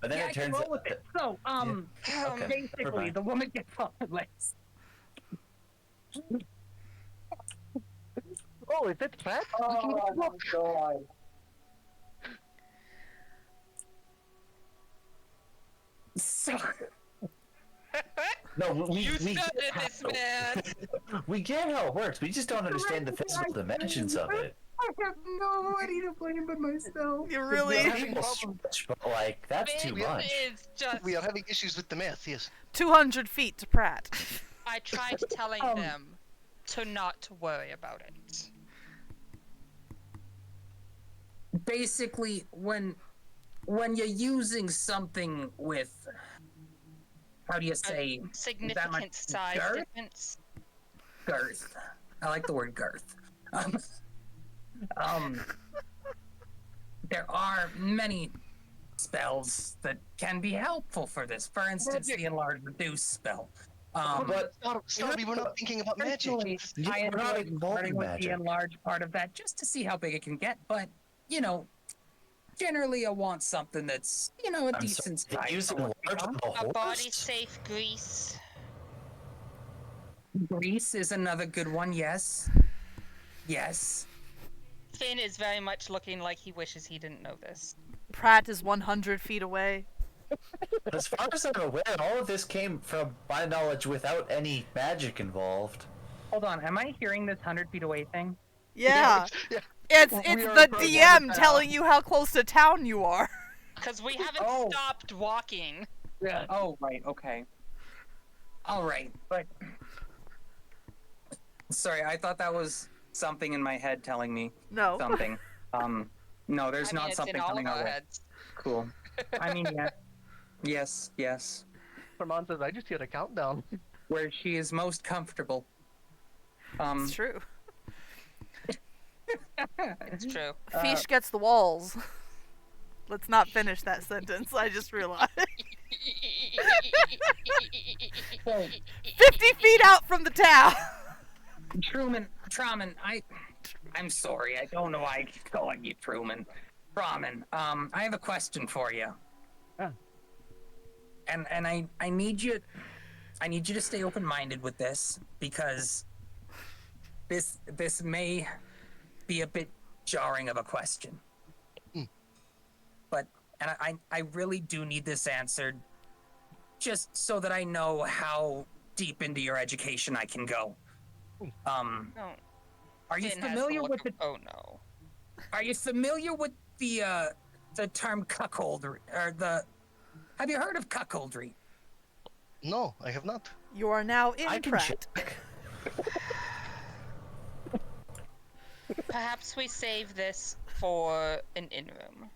But then yeah, it I can turns roll with it. So, Okay, basically, never the woman gets on her legs. Oh, is that Pratt? Oh my god. So, No, You we started get this, how- man! We get how it works. We just don't understand the physical dimensions of it. I have nobody to blame but myself. You really? People stretch, but like that's too Finn much. is just... We are having issues with the math. Yes. 200 feet to Pratt. I tried telling them to not worry about it. Basically, when you're using something with, how do you say, Significant size girth? difference. Girth. I like the word girth. There are many spells that can be helpful for this. For instance, the enlarge reduce spell. But Star, we were not thinking about magic. Personally, You- I we're not enjoyed involved starting in with the magic. enlarged part of that just to see how big it can get. But generally, I want something that's a I'm decent sorry, size. using for what we large on got. the A body horse? safe grease. Grease is another good one. Yes. Yes. Finn is very much looking like he wishes he didn't know this. Pratt is 100 feet away. As far as I'm aware, all of this came from my knowledge without any magic involved. Hold on. Am I hearing this 100 feet away thing? Yeah. Yeah. It's We it's are the approaching DM the telling you how close to town you are. Because we haven't Oh. stopped walking. Yeah. Oh, right. Okay. All right. But sorry, I thought that was something in my head telling me No. something. No, there's I mean, not it's something in all coming of our our way. heads. Cool. I mean, yeah. Yes. Herman says, I just hear a countdown. Where she is most comfortable. It's true. It's true. Fish gets the walls. Let's not finish that sentence. I just realized. 50 feet out from the town. Truman, I'm sorry. I don't know why I keep calling you Truman. Truman, I have a question for you. Yeah. And I need you to stay open-minded with this because this may be a bit jarring of a question. But I really do need this answered just so that I know how deep into your education I can go. No. Are you Finn has to familiar look- with the Oh no. Are you familiar with the term cuckoldry or the have you heard of cuckoldry? No, I have not. You are now in I can Pratt. check. Perhaps we save this for an in-room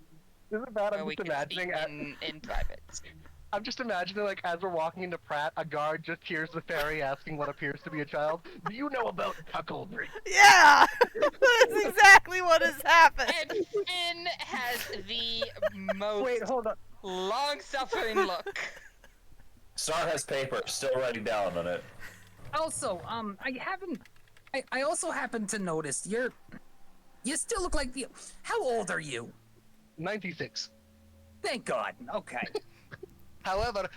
Isn't that where I'm we just can speak imagining? in private. I'm just imagining, like, as we're walking into Pratt, a guard just hears the fairy asking what appears to be a child. Do you know about cuckoldry? Yeah! That's exactly what has happened. And Finn has the most Wait, hold on. long-suffering look. Star has paper, still writing down on it. Also, I also happen to notice you still look like how old are you? 96. Thank God. Okay. However,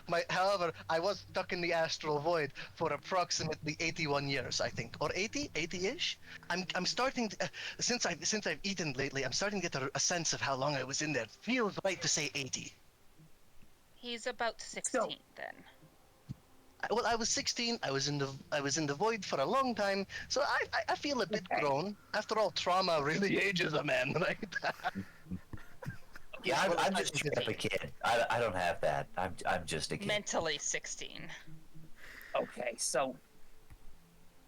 I was stuck in the astral void for approximately 81 years, I think, or 80-ish. I'm starting to, since I've eaten lately, I'm starting to get a sense of how long I was in there. Feels right to say 80. He's about 16 then. Well, I was 16. I was in the void for a long time, so I feel a bit Okay. grown. After all, trauma really ages a man, right? Yeah, Well, I'm I'm just straight up a kid. I don't have that. I'm just a kid. Mentally 16. Okay, so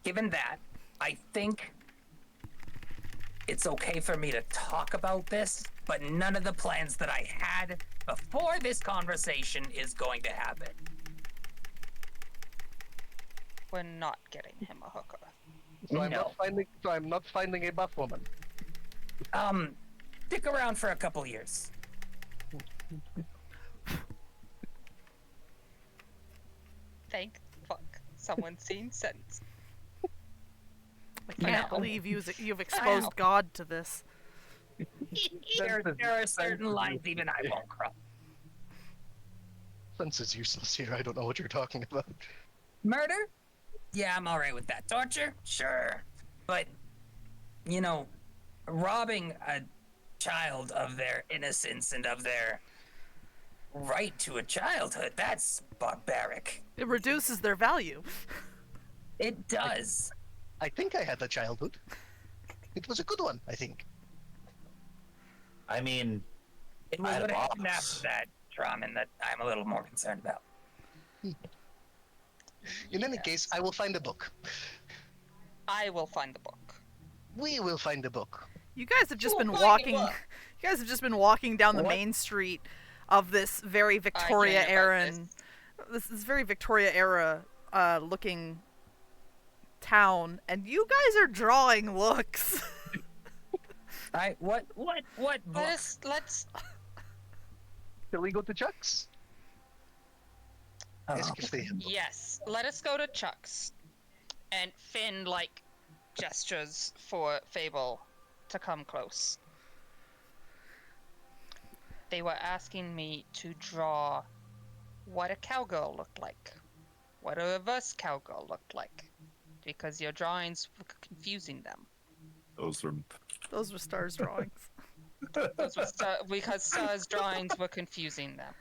given that, I think it's okay for me to talk about this, but none of the plans that I had before this conversation is going to happen. We're not getting him a hooker. So I'm No. not finding a buff woman. Stick around for a couple years. Thank fuck. Someone's seen sense. I can't No. believe you've exposed God to this. There are certain lines even I won't cross. Sense is useless here. I don't know what you're talking about. Murder? Yeah, I'm alright with that. Torture? Sure. But, robbing a child of their innocence and of their right to a childhood, that's barbaric. It reduces their value. It does. I think I had a childhood. It was a good one, I think. I mean, It I was had a what happened boss. after that, Traman, that I'm a little more concerned about. In any case, I will find a book. I will find the book. We will find a book. You guys have just We'll been find a walking. book. You guys have just been walking down the What? main street of this very Victoria about era, this. this very Victoria era looking town, and you guys are drawing looks. What book? Let's Shall we go to Chuck's? Es que estoy- Yes, let us go to Chuck's. And Finn, like, gestures for Fable to come close. They were asking me to draw what a cowgirl looked like. What a reverse cowgirl looked like. Because your drawings were confusing them. Those are Those were Star's drawings. Because Star's drawings were confusing them.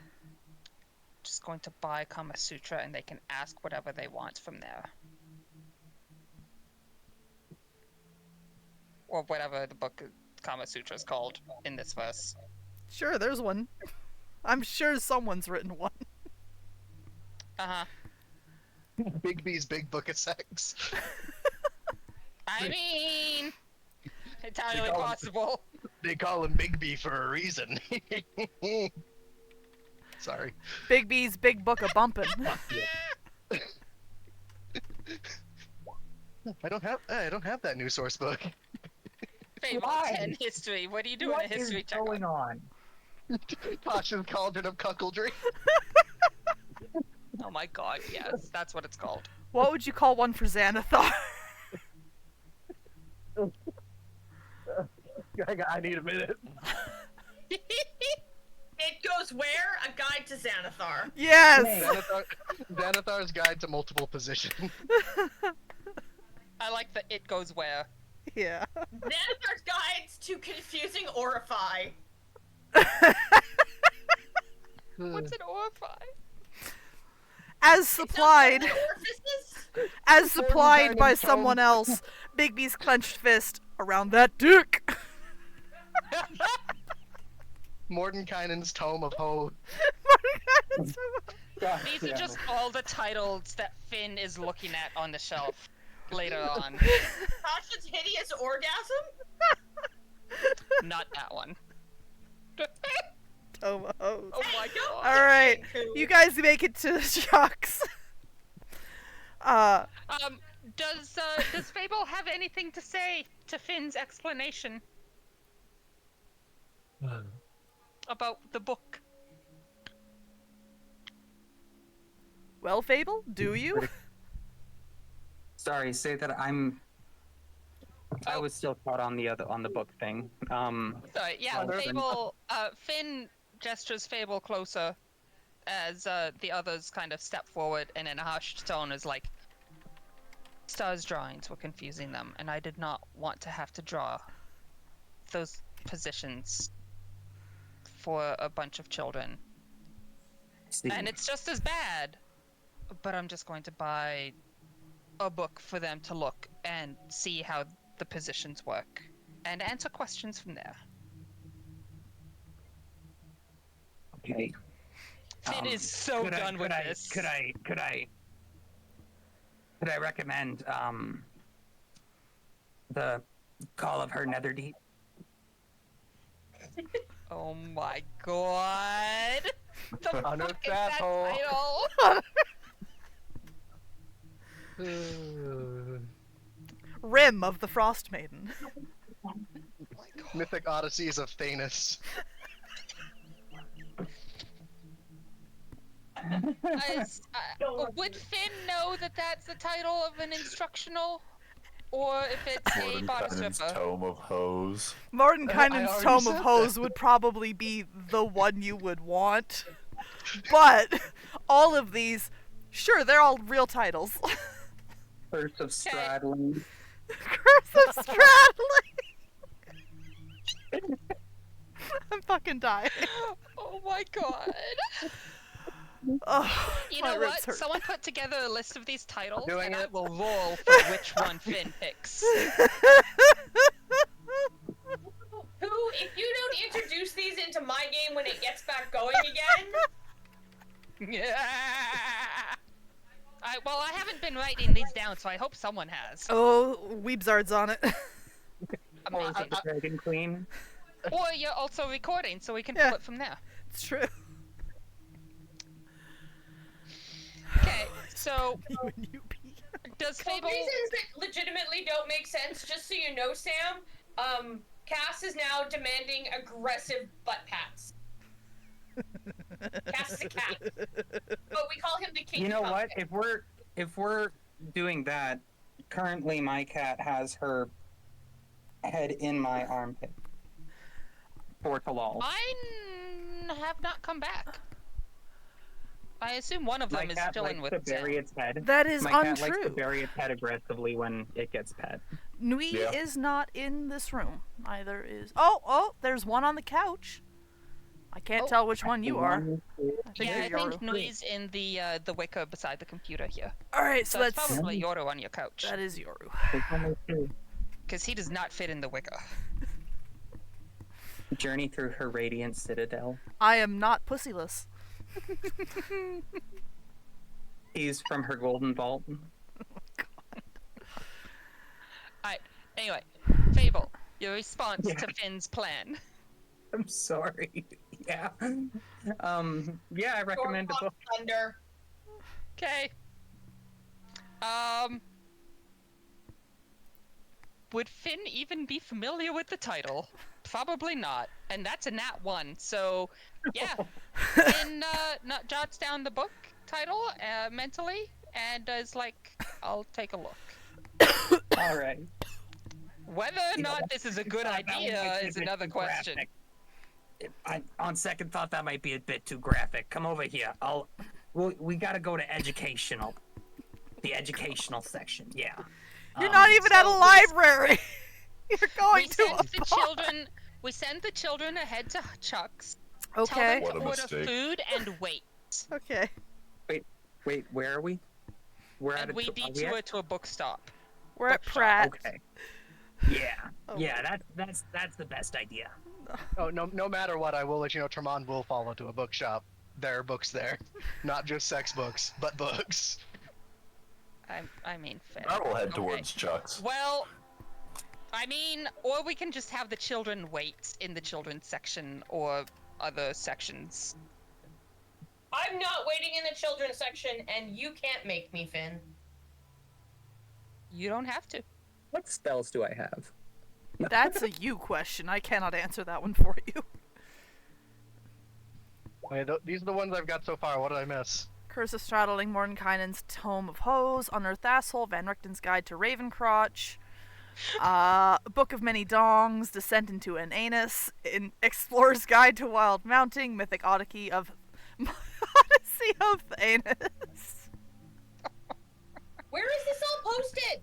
Just going to buy Kama Sutra and they can ask whatever they want from there. Or whatever the book Kama Sutra is called in this verse. Sure, there's one. I'm sure someone's written one. Uh-huh. Big B's Big Book of Sex. I mean, entirely call him- possible. They call him Big B for a reason. Sorry. Big B's Big Book of Bumpin'. I don't have that new source book. Fable Why? 10 history. What are you doing What a history is check going on? Tasha's Cauldron of Cuckoldry. Oh my god, yes, that's what it's called. What would you call one for Xanathar? I need a minute. It goes where? A guide to Xanathar. Yes! Xanathar's Guide to Multiple Position. I like the it goes where. Yeah. Xanathar's guides to confusing Orify. What's an orify? As supplied, Orifices? as supplied by Mordenkainen's someone tome. else, Bigby's clenched fist around that dick. Mordenkainen's Tome of Ho. God These are damn just it. all the titles that Finn is looking at on the shelf later on. Tasha's hideous orgasm? Not that one. Tomahawk. Oh my god. All right, you guys make it to Chuck's. Does Fable have anything to say to Finn's explanation about the book? Well, Fable, do you? Sorry, say that I was still caught on the book thing. Sorry, yeah, Oh, Fable. Finn gestures Fable closer as the others kind of step forward, and in a hushed tone is like, Star's drawings were confusing them, and I did not want to have to draw those positions for a bunch of children. see. And it's just as bad, but I'm just going to buy a book for them to look and see how the positions work and answer questions from there. Okay. Finn is so done with this. Could I recommend the Call of Her Netherdeep? Oh my god. The fuck Honor is that Battle. title? Rim of the Frost Maiden. Mythic Odysseys of Thanos. Would Finn know that that's the title of an instructional? Or if it's a body Mordenkainen's stripper? Tome of Hose. Mordenkainen's already Tome said of Hose would probably be the one you would want. But all of these, sure, they're all real titles. Curse of Straddling. Curse of Straddling! I'm fucking dying. Oh my god. Oh, You my know ribs what? hurt. Someone put together a list of these titles, Doing and I it. will roll for which one Finn picks. Who, if you don't introduce these into my game when it gets back going again, Yeah. Well, I haven't been writing these down, so I hope someone has. Oh, Weebzard's on it. Amazing. The Dragon Queen. Or you're also recording, so we can Yeah. pull it from there. It's true. Okay, so You and you, P. does for Fable? reasons that legitimately don't make sense, just so you know, Sam, Cass is now demanding aggressive butt pats. Cass is a cat. But we call him am the king. You know of what? cupcakes. If we're doing that, currently my cat has her head in my armpit. For Talal. Mine have not come back. I assume one of My them is cat still likes in with to bury Sam. its head. That is My cat likes to untrue. bury its head aggressively when it gets pet. Nui Yeah. is not in this room. Neither is. Oh, there's one on the couch. I can't Oh. tell which one you are. One, two, I think Yeah, you're I Yoru. think Nui's in the wicker beside the computer here. All right, So so it's that's probably Yoru on your couch. that is Yoru. there's only two. Because he does not fit in the wicker. Journey through her radiant citadel. I am not pussyless. He's from her golden vault. Alright, anyway. Fable, your response Yeah. to Finn's plan. I'm sorry. Yeah. Yeah, I recommend a Stormhawk book. Thunder. Okay. Would Finn even be familiar with the title? Probably not. And that's a nat 1, so yeah. Finn not jots down the book title mentally and is like, I'll take a look. All right. Whether or not this is a good That one idea might be a is bit another too question. graphic. On second thought, that might be a bit too graphic. Come over here. We gotta go to educational. The educational section. Yeah. You're not even at a so we- library. You're going We to send a the bar. children. We send the children ahead to Chuck's. Okay. Tell them What to a order mistake. food and wait. Okay. Wait, where are we? We're And we are we detour at- to a bookstop. We're at Bookshop, Pratt. Okay. Yeah. Oh. Yeah. That's the best idea. Oh, no matter what, I will let you know Tremont will follow to a bookshop. There are books there. Not just sex books, but books. I mean, fair. I will head Okay. towards Chuck's. Well, I mean, or we can just have the children wait in the children's section or other sections. I'm not waiting in the children's section, and you can't make me, Finn. You don't have to. What spells do I have? That's a you question. I cannot answer that one for you. Wait, these are the ones I've got so far. What did I miss? Curse of Straddling, Mordenkainen's Tome of Hose, Unearthed Asshole, Van Richten's Guide to Ravencrotch, Book of Many Dongs, Descent into an Anus, Explorer's Guide to Wild Mounting, Mythic Odyssey of Anus. Where is this all posted?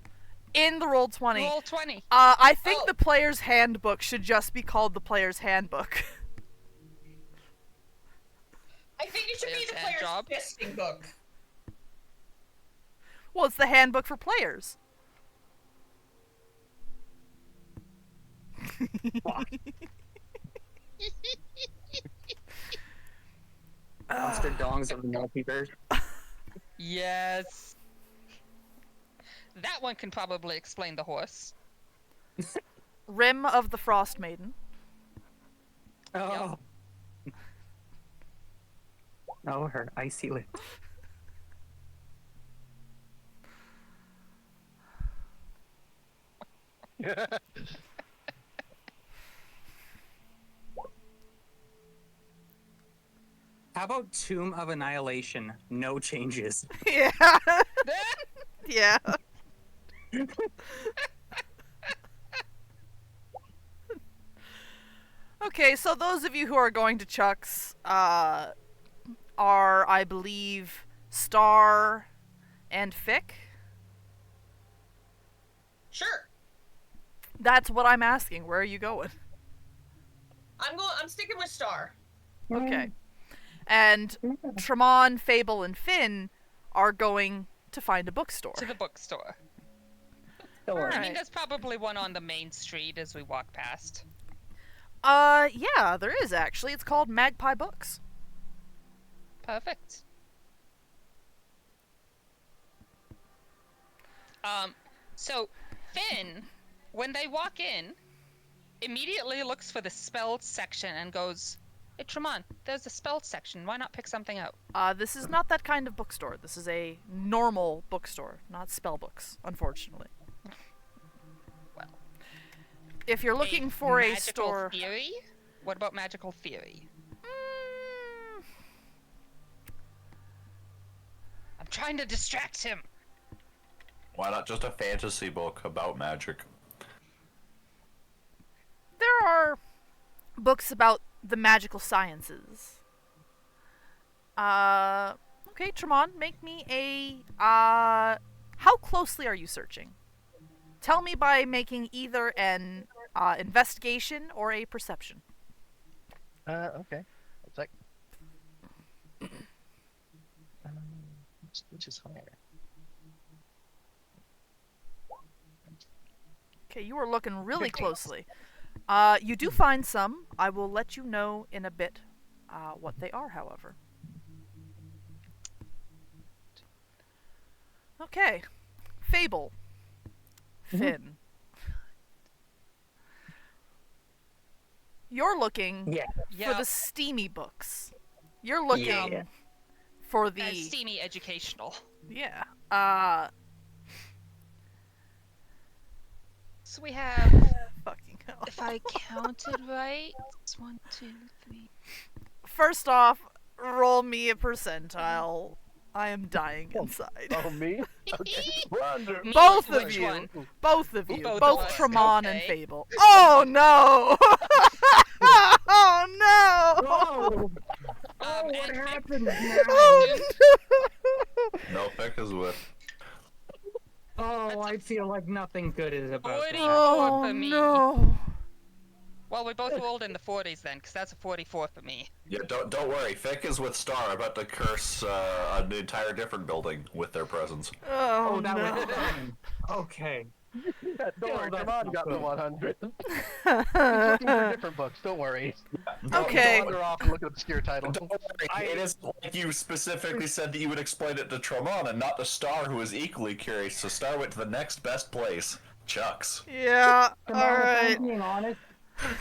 In the Roll20. Roll 20. I think Oh. the Player's Handbook should just be called the Player's Handbook. I think it should be Player's the hand player's job. fisting book. Well, it's the handbook for players. Monster Dongs of the Multiverse. Yes. That one can probably explain the horse. Rim of the Frost Maiden. Oh. Oh, her icy lips. How about Tomb of Annihilation? No changes. Yeah. Yeah. Okay, so those of you who are going to Chuck's are, I believe, Star and Fick. Sure. That's what I'm asking. Where are you going? I'm sticking with Star. Okay. And Tremont, Fable, and Finn are going to find a bookstore. To the bookstore. Don't worry. I mean, Alright. there's probably one on the main street as we walk past. Yeah, there is actually. It's called Magpie Books. Perfect. So Finn, when they walk in, immediately looks for the spelled section and goes, "Hey, Tremont, there's a spelled section. Why not pick something out?" This is not that kind of bookstore. This is a normal bookstore, not spell books, unfortunately. Well, If you're looking for a magical store... theory? What about magical theory? Mm, trying to distract him. Why not just a fantasy book about magic? There are books about the magical sciences. Okay, Tremont, make me a, how closely are you searching? Tell me by making either an, investigation or a perception. Okay. It's like, which is higher? Okay, you are looking really closely. You do find some. I will let you know in a bit, what they are, however. Okay. Fable. Finn. You're looking Yeah. for the steamy books. You're looking Yeah. for the... Steamy educational. Yeah. So we have, Fucking hell. if I counted right, it's 1, 2, 3. First off, roll me a percentile. I am dying inside. Oh, me? Okay. Wonder. Me? Both of Which you. one? Both of you. Both of Both us, Tremont and okay. Fable. Oh no! Oh no! And happened Oh No, Peck is with. Oh, I feel like nothing good is about to 44 happen. Oh for me. no! Well, we both rolled in the 40s then, because that's a 44 for me. Yeah, don't worry. Fick is with Star about to curse an entire different building with their presence. Oh, Oh, that no! was fine. Okay. Don't worry, that's Tremont not got the good. 100. He's looking for different books. Don't worry. Okay. Wander off and look at obscure titles. Don't worry. It is like you specifically said that you would explain it to Tremont and not to Star, who is equally curious. So Star went to the next best place, Chuck's. Yeah. All Come on, if right. I'm being honest,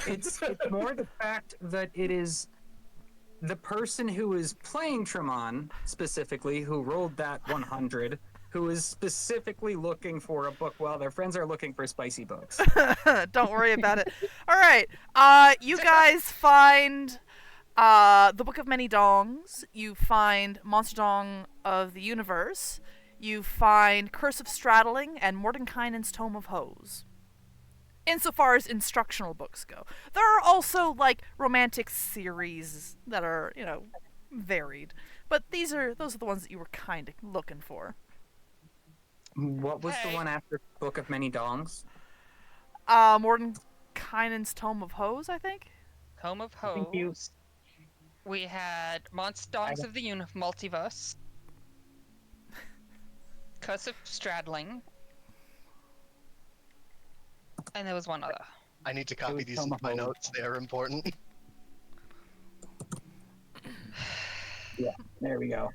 it's more the fact that it is the person who is playing Tremont, specifically, who rolled that 100, who is specifically looking for a book while their friends are looking for spicy books. Don't worry about it. All right. You guys find the Book of Many Dongs. You find Monster Dong of the Universe. You find Curse of Straddling and Mordenkainen's Tome of Hose. Insofar as instructional books go, there are also like romantic series that are, varied. But those are the ones that you were kind of looking for. What was the Hey. one after Book of Many Dongs? Mordenkainen's Tome of Hose, I think. Home of Thank you. Hose. We had Monster Dogs of the Multiverse. Curse of Straddling. And there was one other. I need to copy was these into my Tomahawk. notes. They are important. Yeah, there we go.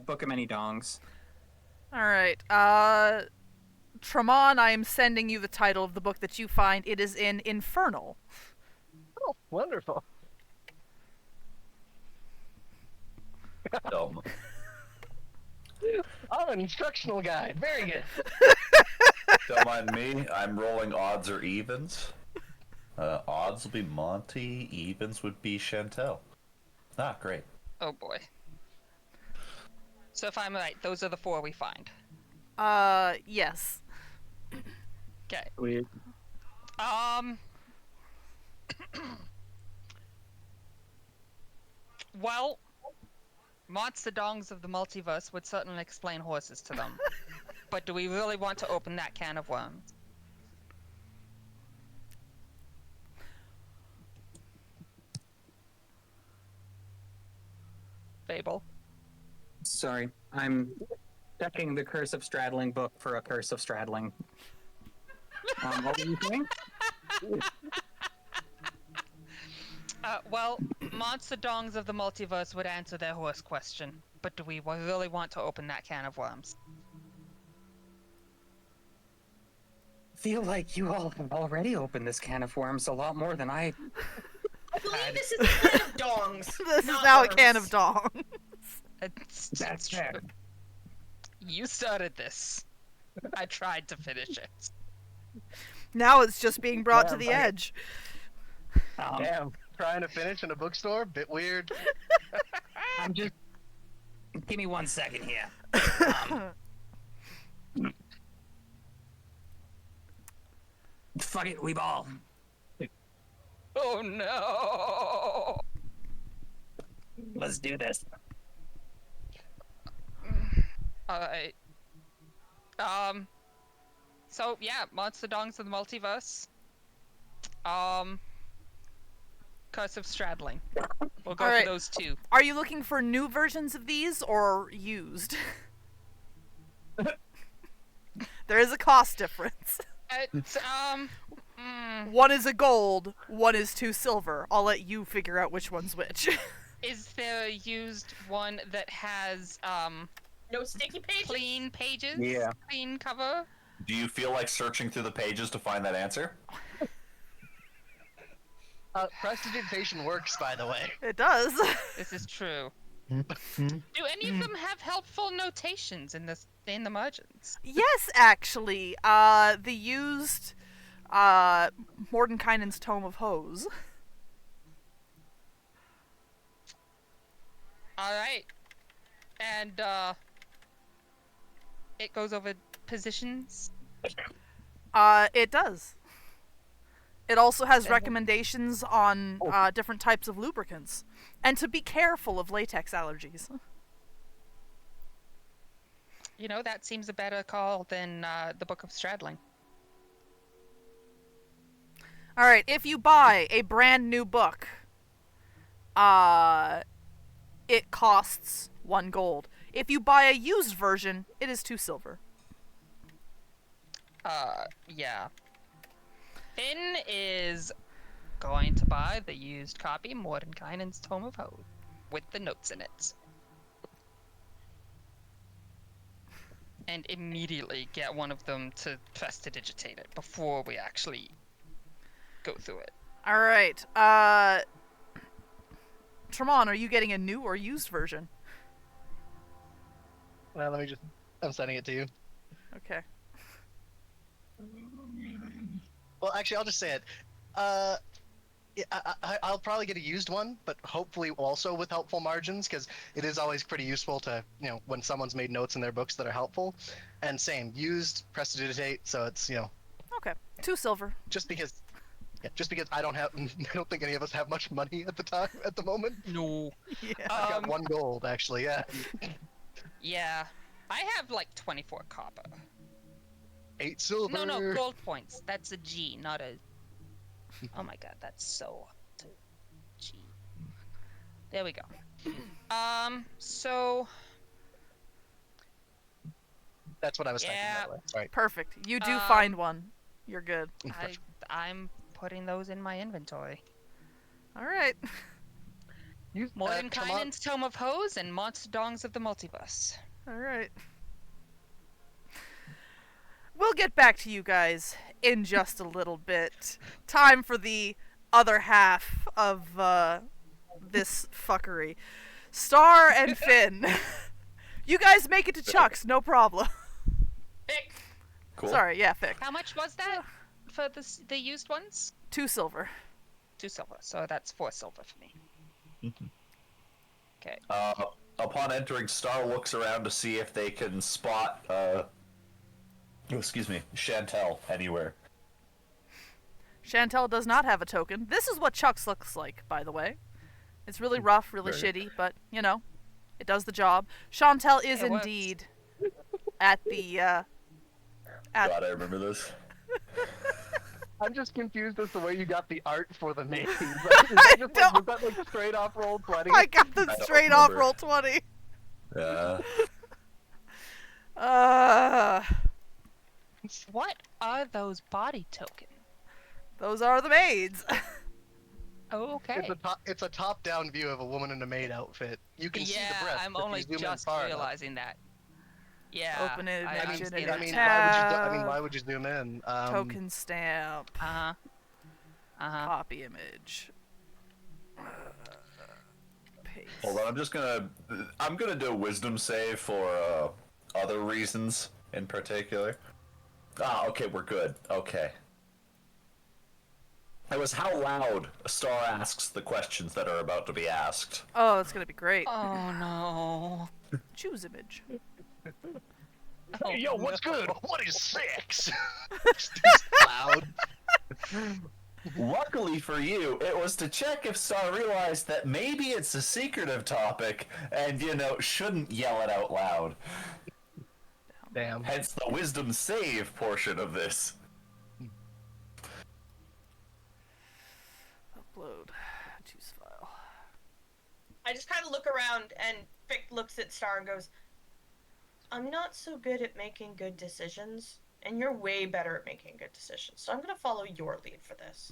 Book of Many Dongs. All right. Tremont, I am sending you the title of the book that you find. It is in Infernal. Oh, wonderful. Dumb. Oh, an instructional guide. Very good. Don't mind me. I'm rolling odds or evens. Odds will be Monty. Evens would be Chantel. Ah, great. Oh boy. So if I'm right, those are the 4 we find. Yes. Okay. Weird. Well, Monster Dongs of the Multiverse would certainly explain horses to them. But do we really want to open that can of worms? Fable. Sorry, I'm checking the Curse of Straddling book for a Curse of Straddling. What were you saying? Well, Monster Dongs of the Multiverse would answer their horse question. But do we really want to open that can of worms? Feel like you all have already opened this can of worms a lot more than I. I believe this is a can of dongs. This is not now a can worms. of dong. That's fair. You started this. I tried to finish it. Now it's just being brought to Yeah, the but- edge. Damn. Trying to finish in a bookstore? Bit weird. I'm just. Give me 1 second here. Fuck it, we ball. Oh no! Let's do this. Alright. So yeah, Monster Dongs of the Multiverse. Curse of Straddling. We'll go Alright. for those two. Are you looking for new versions of these or used? There is a cost difference. It's, One is a gold, one is 2 silver. I'll let you figure out which one's which. is there a used one that has, No sticky pages? clean pages? Yeah. Clean cover? Do you feel like searching through the pages to find that answer? Prestidigitation works, by the way. It does. This is true. Do any of them have helpful notations in the margins? Yes, actually. The used Mordenkainen's Tome of Hose. Alright. And, it goes over positions? It does. It also has recommendations on different types of lubricants. And to be careful of latex allergies. You know, that seems a better call than, the Book of Straddling. Alright, if you buy a brand new book, it costs 1 gold. If you buy a used version, it is 2 silver. Yeah. Finn is going to buy the used copy, Mordenkainen's Tome of Hose, with the notes in it. And immediately get one of them to prestidigitate it before we actually go through it. Alright, Tremont, are you getting a new or used version? Well, I'm sending it to you. Okay. Well, actually, I'll just say it. Yeah, I'll probably get a used one, but hopefully also with helpful margins, because it is always pretty useful to, when someone's made notes in their books that are helpful. And same, used, prestidigitate, so it's, Okay. 2 silver. just because I don't think any of us have much money at the moment. No. Yeah. I've got 1 gold, actually, yeah. Yeah. I have like 24 copper. 8 silver. No, gold points. That's a G, not a... Oh my god, that's so... G. There we go. So... That's what I was thinking, Yeah. by the way. Sorry. Perfect. You do find one. You're good. I'm putting those in my inventory. Alright. Mordenkainen's Tome of Hose and Monster Dongs of the Multiverse. Alright. We'll get back to you guys in just a little bit. Time for the other half of this fuckery. Star and Finn. You guys make it to Chuck's, no problem. Pick. Cool. Sorry, yeah, Fick. How much was that for the used ones? 2 silver. 2 silver, so that's 4 silver for me. Okay. Upon entering, Star looks around to see if they can spot, Chantel anywhere. Chantel does not have a token. This is what Chuck's looks like, by the way. It's really rough, really Very. shitty, but, it does the job. Chantel is It works. indeed at the, God, I remember this. I'm just confused as to where you got the art for the names. Was that like straight off roll 20? I got the I don't straight off remember. roll 20. Yeah. What are those body tokens? Those are the maids. Oh, okay. It's a top-down view of a woman in a maid outfit. You can see the breast. I'm if you only zoom in just far enough. realizing that. Yeah. Open it, I'm imagine seeing it, that. Why would you zoom in? Token stamp. Uh-huh. Uh-huh. Copy image. Paste. Hold on, I'm gonna do a wisdom save for other reasons in particular. Ah, okay, we're good. Okay. It was how loud a Star asks the questions that are about to be asked. Oh, that's gonna be great. Oh no. Choose image. Hey, yo, what's good? What is sex? It's loud. Luckily for you, it was to check if Star realized that maybe it's a secretive topic and, shouldn't yell it out loud. Damn. Hence the wisdom save portion of this. Upload. Choose file. I just kind of look around, and Vic looks at Star and goes, I'm not so good at making good decisions, and you're way better at making good decisions, so I'm going to follow your lead for this.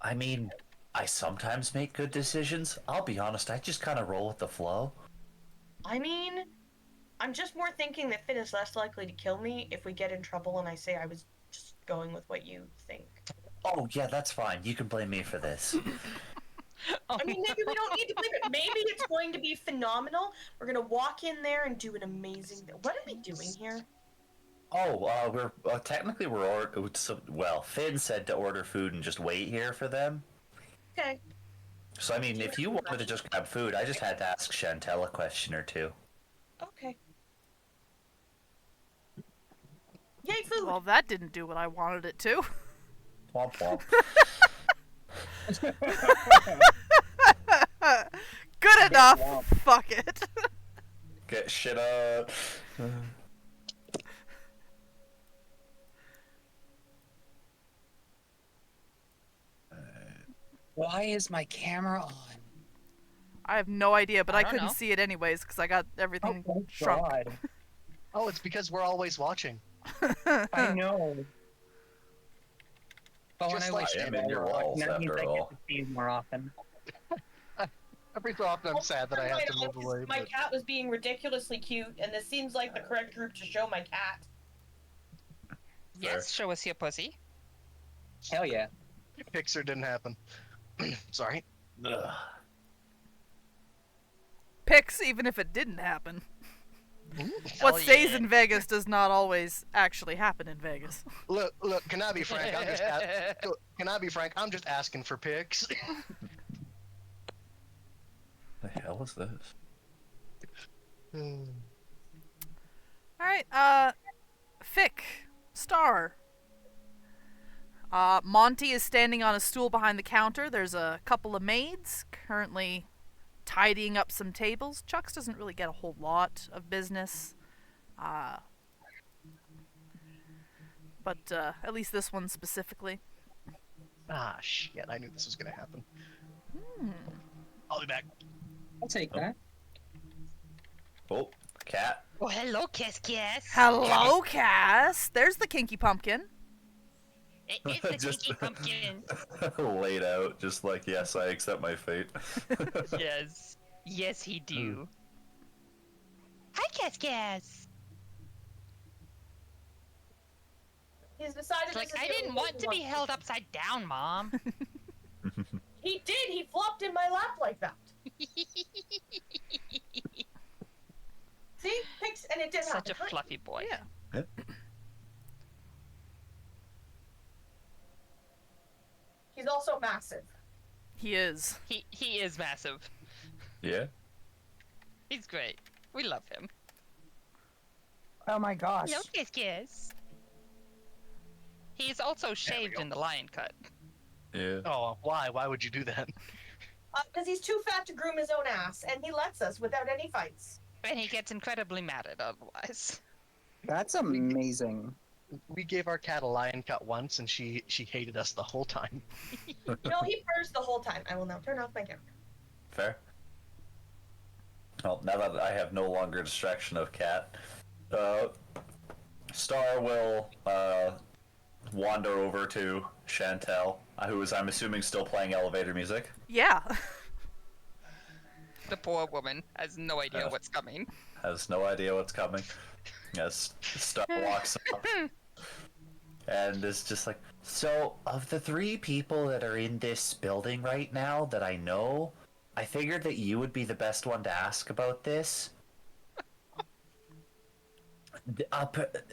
I mean, I sometimes make good decisions. I'll be honest, I just kind of roll with the flow. I mean, I'm just more thinking that Finn is less likely to kill me if we get in trouble and I say I was just going with what you think. Oh, yeah, that's fine. You can blame me for this. I mean, maybe we don't need to blame it. Maybe it's going to be phenomenal. We're going to walk in there and do an amazing thing. What are we doing here? Oh, we're technically Finn said to order food and just wait here for them. Okay. So I mean, if you wanted to just grab food, I just had to ask Chantel a question or two. Okay. Yay, food! Well, that didn't do what I wanted it to. Womp womp. Good enough. Fuck it. Get shit up. Why is my camera on? I have no idea, but I I don't couldn't know. see it anyways because I got everything Oh, thank shrunk. God. Oh, it's because we're always watching. I know. But when Just I like wish I am it in your all, walls, that means after I all. get to see you more often. Every so often I'm sad that I have to move away. My But... cat was being ridiculously cute, and this seems like the correct group to show my cat. Yes, show us your pussy. Hell yeah. Pixar didn't happen. Sorry. Ugh. Picks, even if it didn't happen. Hell What stays yeah. in Vegas does not always actually happen in Vegas. Look, can I be frank? Can I be frank? I'm just asking for pics. The hell is this? Alright, Fick, Star. Monty is standing on a stool behind the counter. There's a couple of maids currently tidying up some tables. Chucks doesn't really get a whole lot of business. But at least this one specifically. Ah, shit. I knew this was going to happen. I'll be back. I'll take that. Oh, cat. Oh, hello, Kiss. Hello, Cass. There's the kinky pumpkin. It is the Just- kinky pumpkin. Laid out, just like, yes, I accept my fate. Yes. Yes, he do. Hi, Kiss. He's decided It's like, this is I the didn't only want way to be he held upside down, Mom. wants- He did. He flopped in my lap like that. See, Pix, and it did Such happen. a fluffy boy. Yeah. He's also massive. He is. He is massive. Yeah? He's great. We love him. Oh my gosh. Hello, Kiss. He's also shaved in the lion cut. Yeah. Oh, why? Why would you do that? Because he's too fat to groom his own ass, and he lets us without any fights. And he gets incredibly mad at otherwise. That's amazing. We gave our cat a lion cut once, and she hated us the whole time. No, he purrs the whole time. I will now turn off my camera. Fair. Well, now that I have no longer distraction of cat, Star will wander over to Chantel, who is, I'm assuming, still playing elevator music. Yeah. The poor woman has no idea what's coming. Has no idea what's coming. Yes, Star walks up and is just like, so, of the 3 people that are in this building right now that I know, I figured that you would be the best one to ask about this.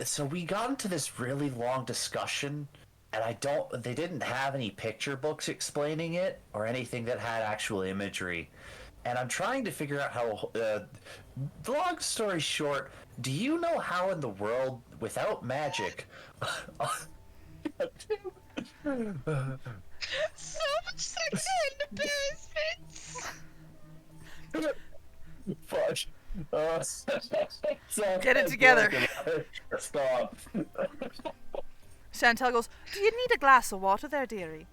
So we got into this really long discussion, and they didn't have any picture books explaining it, or anything that had actual imagery. and I'm trying to figure out how. Long story short, do you know how in the world, without magic, So much sex and embarrassments. fudge? Get it together. Stop. Chantel goes, "Do you need a glass of water there, dearie?"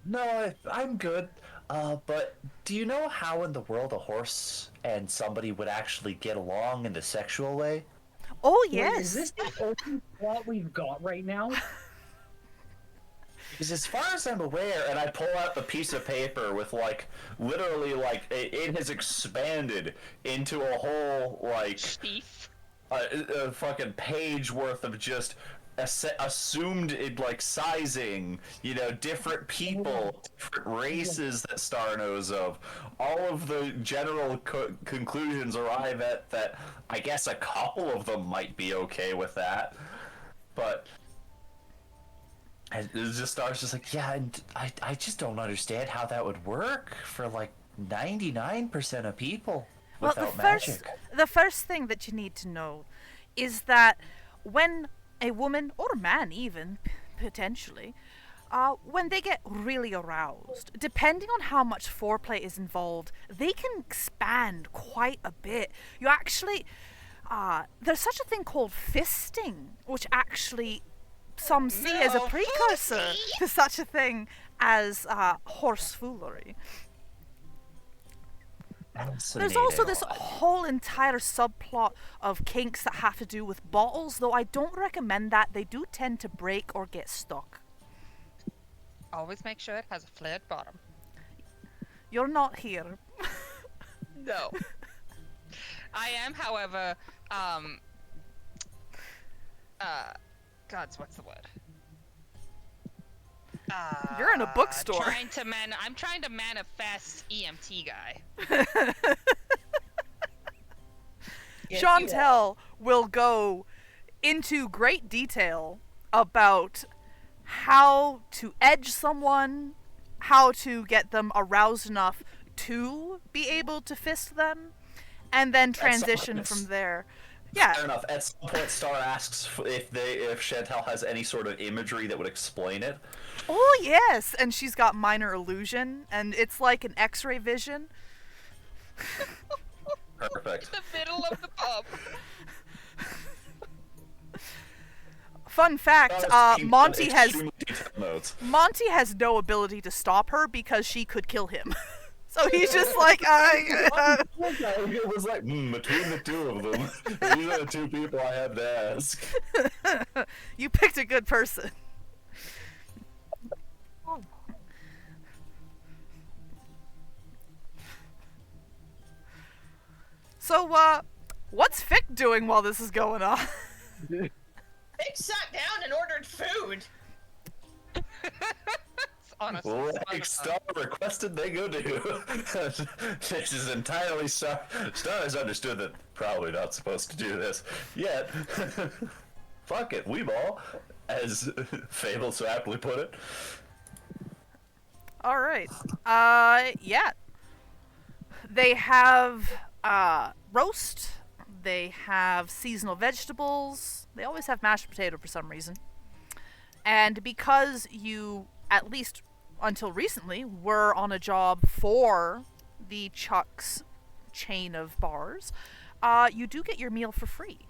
No, I'm good. But do you know how in the world a horse and somebody would actually get along in the sexual way? Oh, Wait, yes. is this the only plot we've got right now? Because as far as I'm aware, and I pull out the piece of paper with, like, literally, like, it has expanded into a whole, like, Thief. a fucking page worth of just assumed, like, sizing, you know, different people, different races that Star knows of. All of the general conclusions arrive at that I guess a couple of them might be okay with that. But... and it just Star's just like, yeah, and I just don't understand how that would work for, like, 99% of people Well, without magic. the first thing that you need to know is that when a woman, or a man even, potentially, when they get really aroused, depending on how much foreplay is involved, they can expand quite a bit. You actually, there's such a thing called fisting, which actually some see as a precursor to such a thing as horsefoolery. There's also this whole entire subplot of kinks that have to do with bottles, though I don't recommend that. They do tend to break or get stuck. Always make sure it has a flared bottom. You're not here. No. I am, however, Gods, what's the word? You're in a bookstore. I'm trying to manifest EMT guy. Yes, Chantel will go into great detail about how to edge someone, how to get them aroused enough to be able to fist them, and then transition from there. Yeah. Fair enough. At some point, Star asks if Chantel has any sort of imagery that would explain it. Oh, yes. And she's got minor illusion, and it's like an X-ray vision. Perfect. The middle of the pub. Fun fact, Monty has notes. Monty has no ability to stop her because she could kill him. So he's just like, It was like, between the two of them, these are the two people I have to ask. You picked a good person. So, what's Fick doing while this is going on? They sat down and ordered food. Honestly, Like Star requested they go do. This is entirely Star. Star has understood that probably not supposed to do this yet. Fuck it, we ball, as Fable so aptly put it. All right. Yeah. They have roast. They have seasonal vegetables. They always have mashed potato for some reason. And because you, at least until recently, were on a job for the Chuck's chain of bars, you do get your meal for free.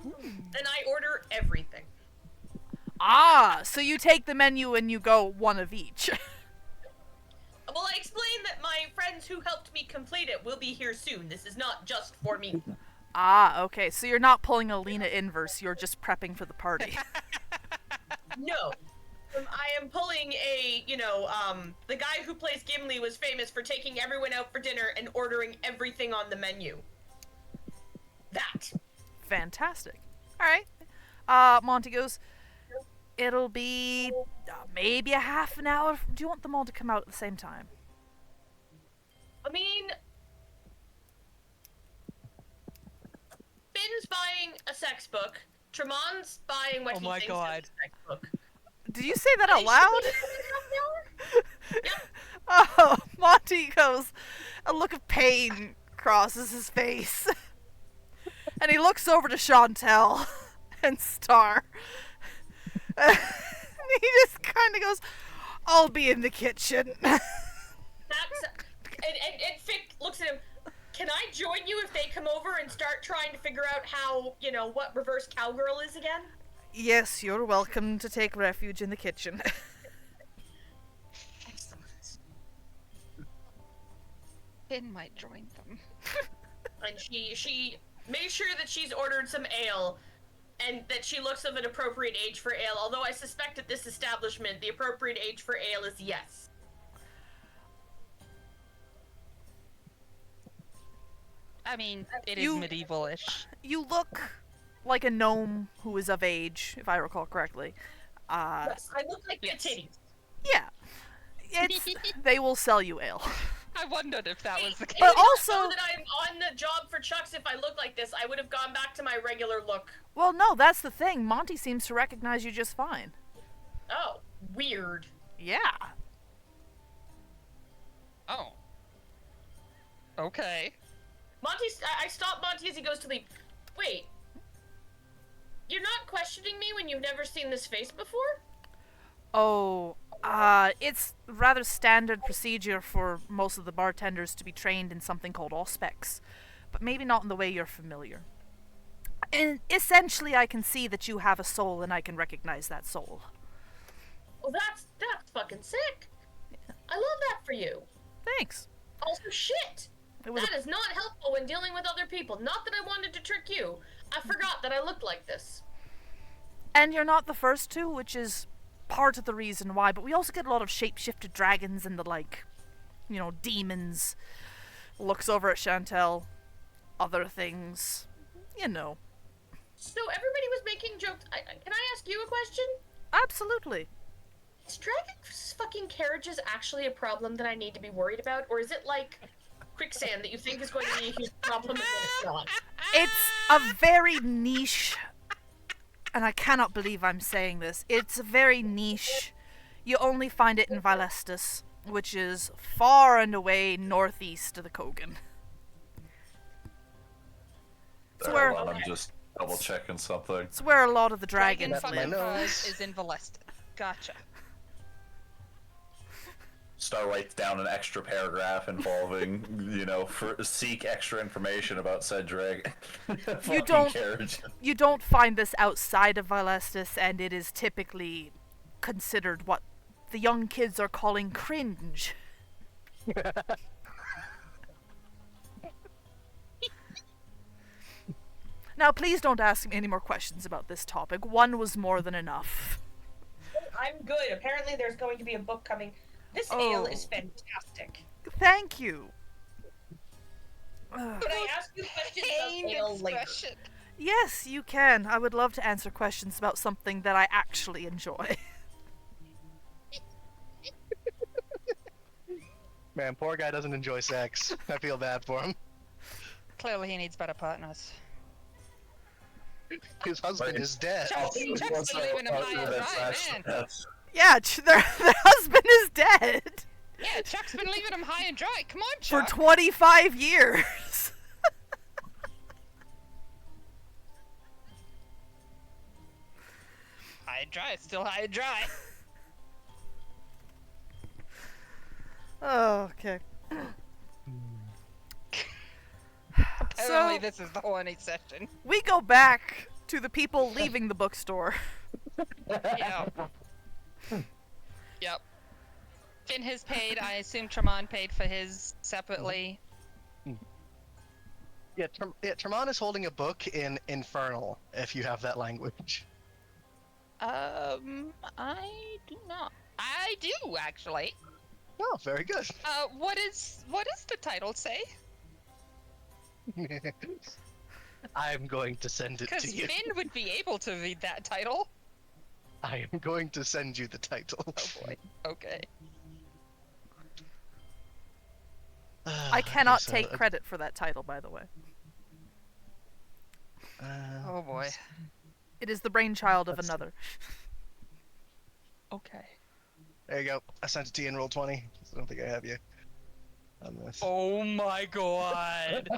And I order everything. Ah, so you take the menu and you go one of each. Well, I explained that my friends who helped me complete it will be here soon. This is not just for me. Ah, okay. So you're not pulling a Lena inverse. You're just prepping for the party. No. I am pulling a, the guy who plays Gimli was famous for taking everyone out for dinner and ordering everything on the menu. That. Fantastic. All right. Monty goes, it'll be maybe a half an hour. Do you want them all to come out at the same time? I mean, Finn's buying a sex book. Tremon's buying what he thinks is a sex book. Did you say that out loud? Yep. Oh Monty goes, a look of pain crosses his face. And he looks over to Chantel and Star. And he just kind of goes, I'll be in the kitchen. That's and Fick looks at him. Can I join you if they come over and start trying to figure out how, what reverse cowgirl is again? Yes, you're welcome to take refuge in the kitchen. Finn might join them. And she makes sure that she's ordered some ale and that she looks of an appropriate age for ale, although I suspect at this establishment the appropriate age for ale is yes. I mean, it is medieval-ish. You look like a gnome who is of age, if I recall correctly. Yes, I look like the titties. Yeah. They will sell you ale. I wondered if that was the case. But also, know that I'm on the job for Chuck's. If I look like this, I would have gone back to my regular look. well, no, that's the thing. Monty seems to recognize you just fine. Oh, weird. Yeah. Oh. Okay. I stop Monty as he goes to leave. Wait. You're not questioning me when you've never seen this face before? Oh, it's rather standard procedure for most of the bartenders to be trained in something called auspex, but maybe not in the way you're familiar. And essentially, I can see that you have a soul, and I can recognize that soul. Well, that's fucking sick. I love that for you. Thanks. Also, shit. That is not helpful when dealing with other people. Not that I wanted to trick you. I forgot that I looked like this. And you're not the first to, which is part of the reason why, but we also get a lot of shapeshifted dragons and demons. Looks over at Chantel. Other things. So everybody was making jokes. Can I ask you a question? Absolutely. Is dragon fucking carriages actually a problem that I need to be worried about? Or is it like quicksand that you think is going to be a huge problem and then it's not? It's a very niche, and I cannot believe I'm saying this, it's very niche. You only find it in Valestus, which is far and away northeast of the Kogan. I'm just double checking something. It's where a lot of the Dragon dragons fucking live. Buzz is in Valestus. Gotcha. Star writes down an extra paragraph involving, seek extra information about said dragon. You don't find this outside of Valestus, and it is typically considered what the young kids are calling cringe. Now, please don't ask me any more questions about this topic. One was more than enough. I'm good. Apparently there's going to be a book coming. This ale is fantastic. Thank you. Can I ask you questions about ale later? Yes, you can. I would love to answer questions about something that I actually enjoy. Man, poor guy doesn't enjoy sex. I feel bad for him. Clearly he needs better partners. His husband is dead. Chuck's been leaving him high and dry, man. Yeah, their husband is dead. Yeah, Chuck's been leaving him high and dry. Come on, For Chuck. 25 years. High and dry, still high and dry. Oh, okay. Apparently this is the horny session. We go back to the people leaving the bookstore. Yep. Yep. Finn has paid. I assume Tremont paid for his separately. Yeah, Tremont is holding a book in Infernal, if you have that language. I do not. I do, actually. Oh, very good. What is the title say? I'm going to send it Because to you. Finn would be able to read that title. I am going to send you the title. Oh boy. Okay. I cannot so, take credit for that title, by the way. Oh boy. It is the brainchild of another. Okay. There you go. I sent it to you in roll 20. I don't think I have you. on this. Oh my god.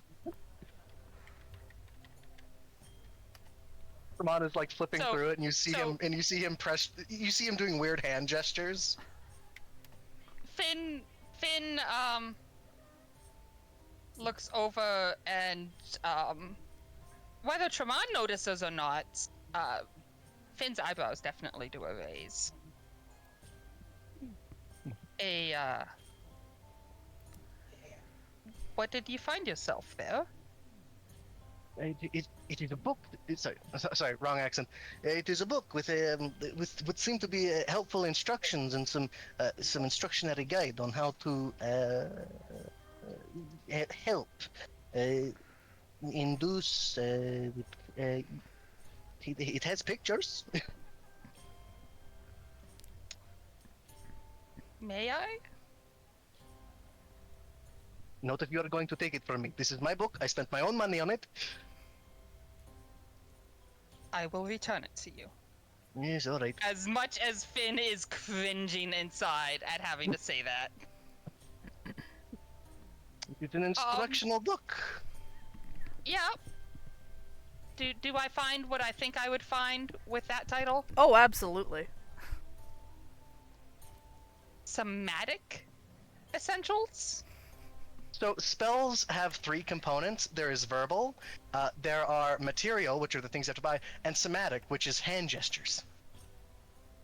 Ramon is like flipping So- through it, and you see so- him you see him doing weird hand gestures. Finn, looks over and, whether Tremont notices or not, Finn's eyebrows definitely do a raise. What did you find yourself there? It is a book. Sorry, wrong accent. It is a book with what seem to be helpful instructions and some instructionary guide on how to help induce. It has pictures. May I? Not if you are going to take it from me. This is my book. I spent my own money on it. I will return it to you. Yes, all right. As much as Finn is cringing inside at having to say that. It's an instructional book. Yeah. Do I find what I think I would find with that title? Oh, absolutely. Somatic essentials? So spells have 3 components. There is verbal, there are material, which are the things you have to buy, and somatic, which is hand gestures.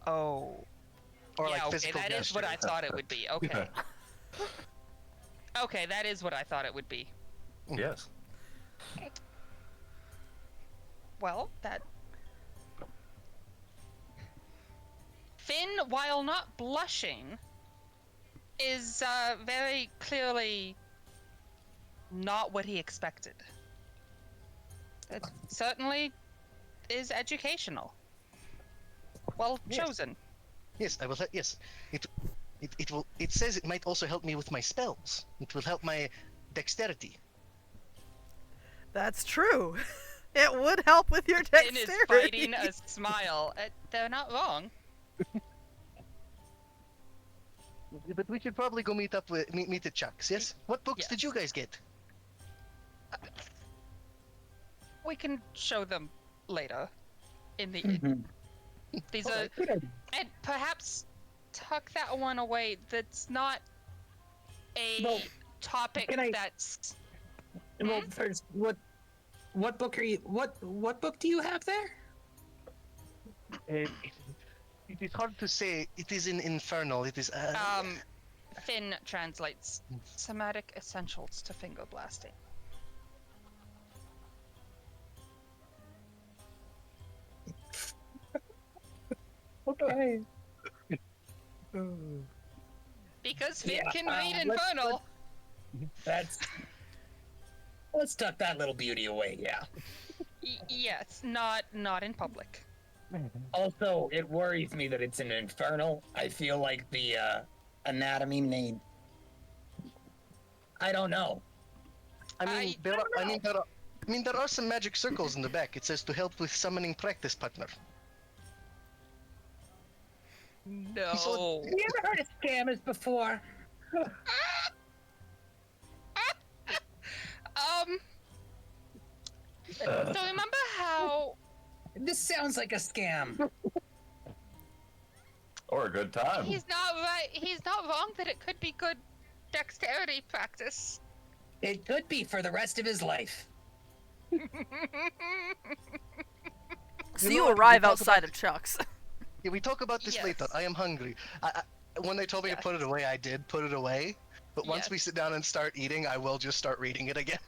Oh. Or yeah, like okay, physical that is what I thought it would be. Okay. Okay, that is what I thought it would be. Yes. Well, that... Finn, while not blushing, is very clearly not what he expected. It certainly is educational. Well Yes. chosen. Yes, I will. Yes, it will. It says it might also help me with my spells. It will help my dexterity. That's true. It would help with your Finn dexterity. is fighting a smile. They're not wrong. But we should probably go meet at Chuck's. Yes. What books Yes. did you guys get? We can show them later. In the Mhm. these are, and perhaps tuck that one away. That's not a Well, topic can I- that's. Well, first, what book are you? What book do you have there? It is hard to say. It is in Infernal. It is. Finn translates somatic essentials to finger blasting. Okay. Because Finn Yeah, can read let's- Infernal. Let's tuck that little beauty away, yeah. Yes, not in public. Also, it worries me that it's an infernal. I feel like the anatomy may. I don't know. I mean, there are some magic circles in the back. It says to help with summoning practice partner. No. So- Have you ever heard of scammers before? So remember how This sounds like a scam. Or a good time. he's not right? He's not wrong that it could be good dexterity practice. It could be for the rest of his life. So You you know what? We arrive talk outside about- of Chuck's. Yeah, we talk about this Yes. later. I am hungry. When they told me to put it Yes. away, I did put it away. But once we Yes. sit down and start eating, I will just start reading it again.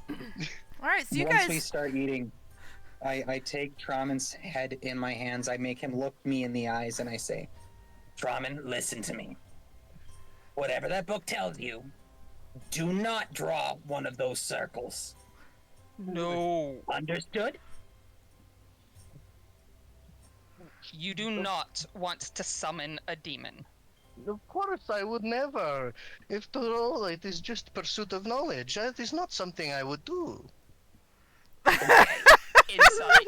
All right, so you Once guys. we start eating, I take Trauman's head in my hands. I make him look me in the eyes, and I say, Draman, listen to me. Whatever that book tells you, do not draw one of those circles. No. Understood? You do not want to summon a demon. Of course, I would never. After all, it is just pursuit of knowledge. That is not something I would do. Insight.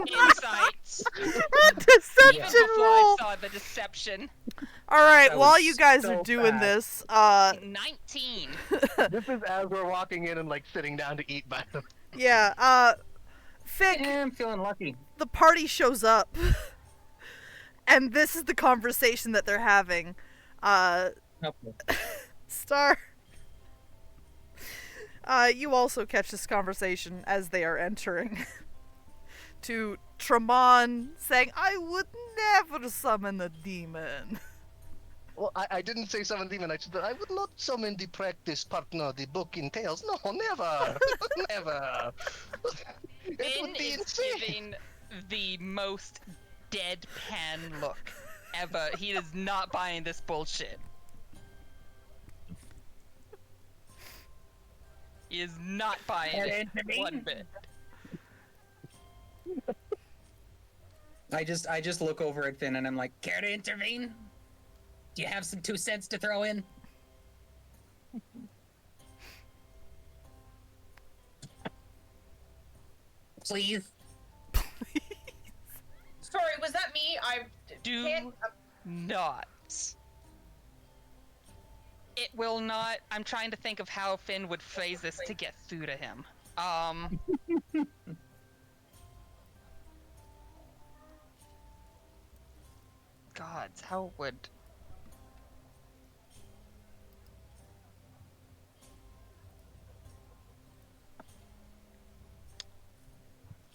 Insights. Deception Even before roll. I saw the deception. All right, That while was you guys so are doing fast. this, 19. This is as we're walking in and like sitting down to eat by them. yeah, Fick, Yeah, I'm feeling lucky. the party shows up, and this is the conversation that they're having. Okay. Star, you also catch this conversation as they are entering. To Tremon saying, "I would never summon a demon." Well, I didn't say summon demon. I said that I would not summon the practice partner the book entails. No, never, never. It Finn would be is insane. giving the most deadpan look ever. He is not buying this bullshit. He is not buying it one bit. I just look over at Finn and I'm like, Care to intervene? Do you have some 2 cents to throw in? Please? Sorry, was that me? I Do can't. not. It will not. I'm trying to think of how Finn would phrase this to get through to him. Gods, how would.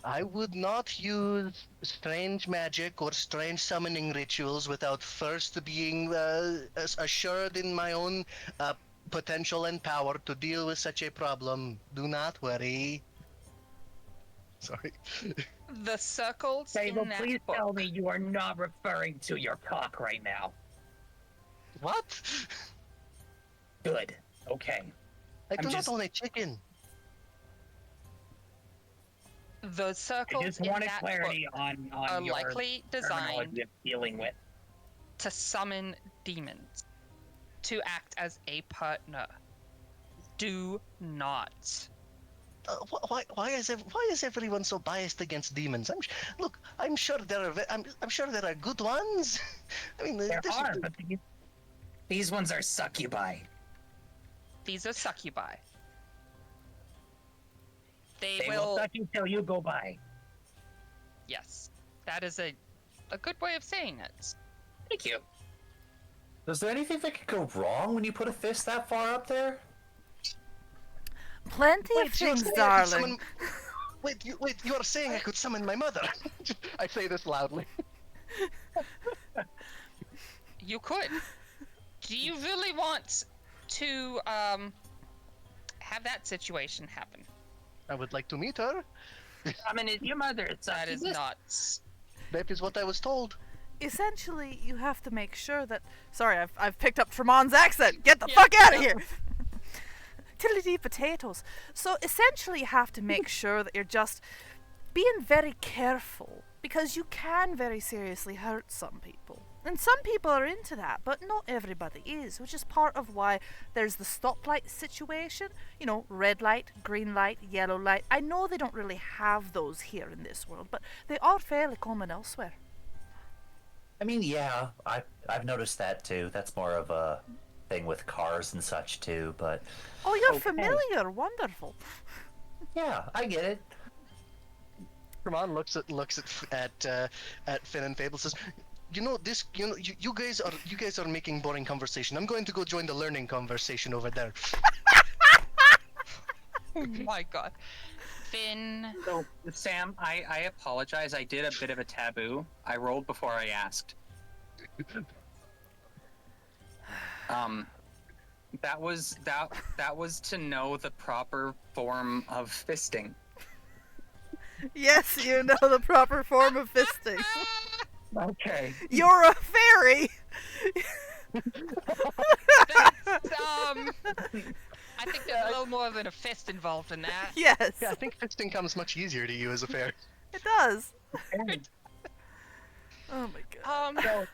I would not use strange magic or strange summoning rituals without first being assured in my own potential and power to deal with such a problem. Do not worry. Sorry. The circles Sable, in that please book. tell me you are not referring to your cock right now. What? Good. Okay. I do just- not own a chicken. The I circles just in wanted that clarity book on are your likely terminology designed of dealing with. to summon demons, to act as a partner. Do not. Why is everyone so biased against demons? Look, I'm sure I'm sure there are good ones. I mean, There this are, but these ones are succubi. These are succubi. They They will will. suck you till you go by. Yes, that is a good way of saying it. Thank you. Is there anything that could go wrong when you put a fist that far up there? Plenty of Wait, you're things, saying I could darling. Wait, you are saying I could summon my mother? I say this loudly. You could. Do you really want to have that situation happen? I would like to meet her. I mean, is your mother a That is succubus? not. That is what I was told. Essentially, you have to make sure that. Sorry, I've picked up Tremon's accent. Get the Yeah, fuck out of yeah. here. Tiddly potatoes. So essentially, you have to make sure that you're just being very careful because you can very seriously hurt some people. And some people are into that, but not everybody is, which is part of why there's the stoplight situation. You know, red light, green light, yellow light. I know they don't really have those here in this world, but they are fairly common elsewhere. I mean, yeah, I've noticed that too. That's more of a thing with cars and such too, but Oh, you're Okay. familiar. Wonderful. yeah, I get it. Ramon looks at Finn and Fable, says, you guys are making boring conversation. I'm going to go join the learning conversation over there. Oh my god. Finn. So, Sam, I apologize. I did a bit of a taboo. I rolled before I asked. That was to know the proper form of fisting. Yes, you know the proper form of fisting. Okay. You're a fairy. That's, I think there's a little more than a fist involved in that. Yes, Yeah, I think fisting comes much easier to you as a fair. it does. Oh my god.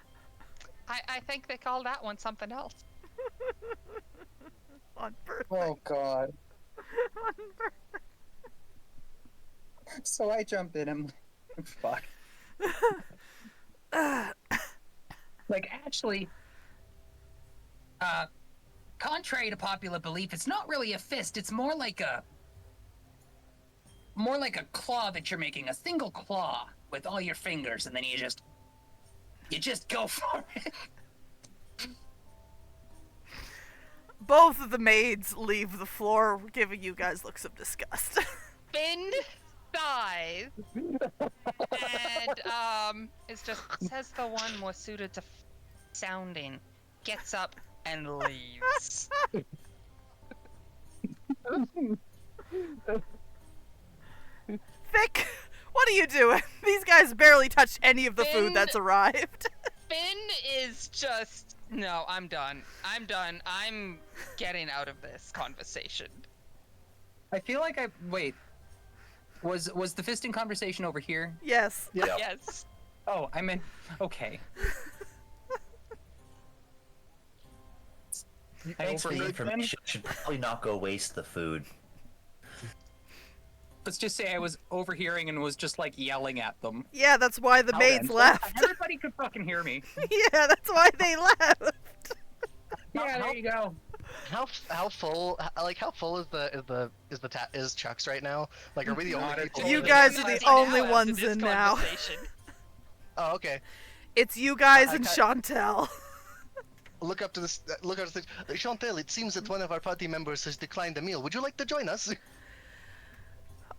I think they call that one something else. On birthday. Oh God. On birthday. So I jump in and fuck. Like, actually, contrary to popular belief, it's not really a fist. It's more like a claw that you're making, a single claw with all your fingers, and then you just go for it. Both of the maids leave the floor, giving you guys looks of disgust. Finn sighs and it's just says the one more suited to sounding, gets up and leaves. Vic, what are you doing? These guys barely touched any of the food Finn- that's arrived. Finn is just no. I'm done. I'm done. I'm getting out of this conversation. I feel like wait. Was the fisting conversation over here? Yes. Yeah. Yes. Oh, I meant okay. Thanks for the Overheard them? information. Should probably not go waste the food. Let's just say I was overhearing and was just like yelling at them. Yeah, that's why the How maids then? left. Everybody could fucking hear me. Yeah, that's why they left. Yeah, there you go. How full is Chuck's right now? Like, are we the only Not at people? all. You in guys there? are the Empty now only after ones this in now. conversation. Oh, okay. It's you guys I and got- Chantel. Look up to this. Look up to this. Chantel, it seems that one of our party members has declined a meal. Would you like to join us?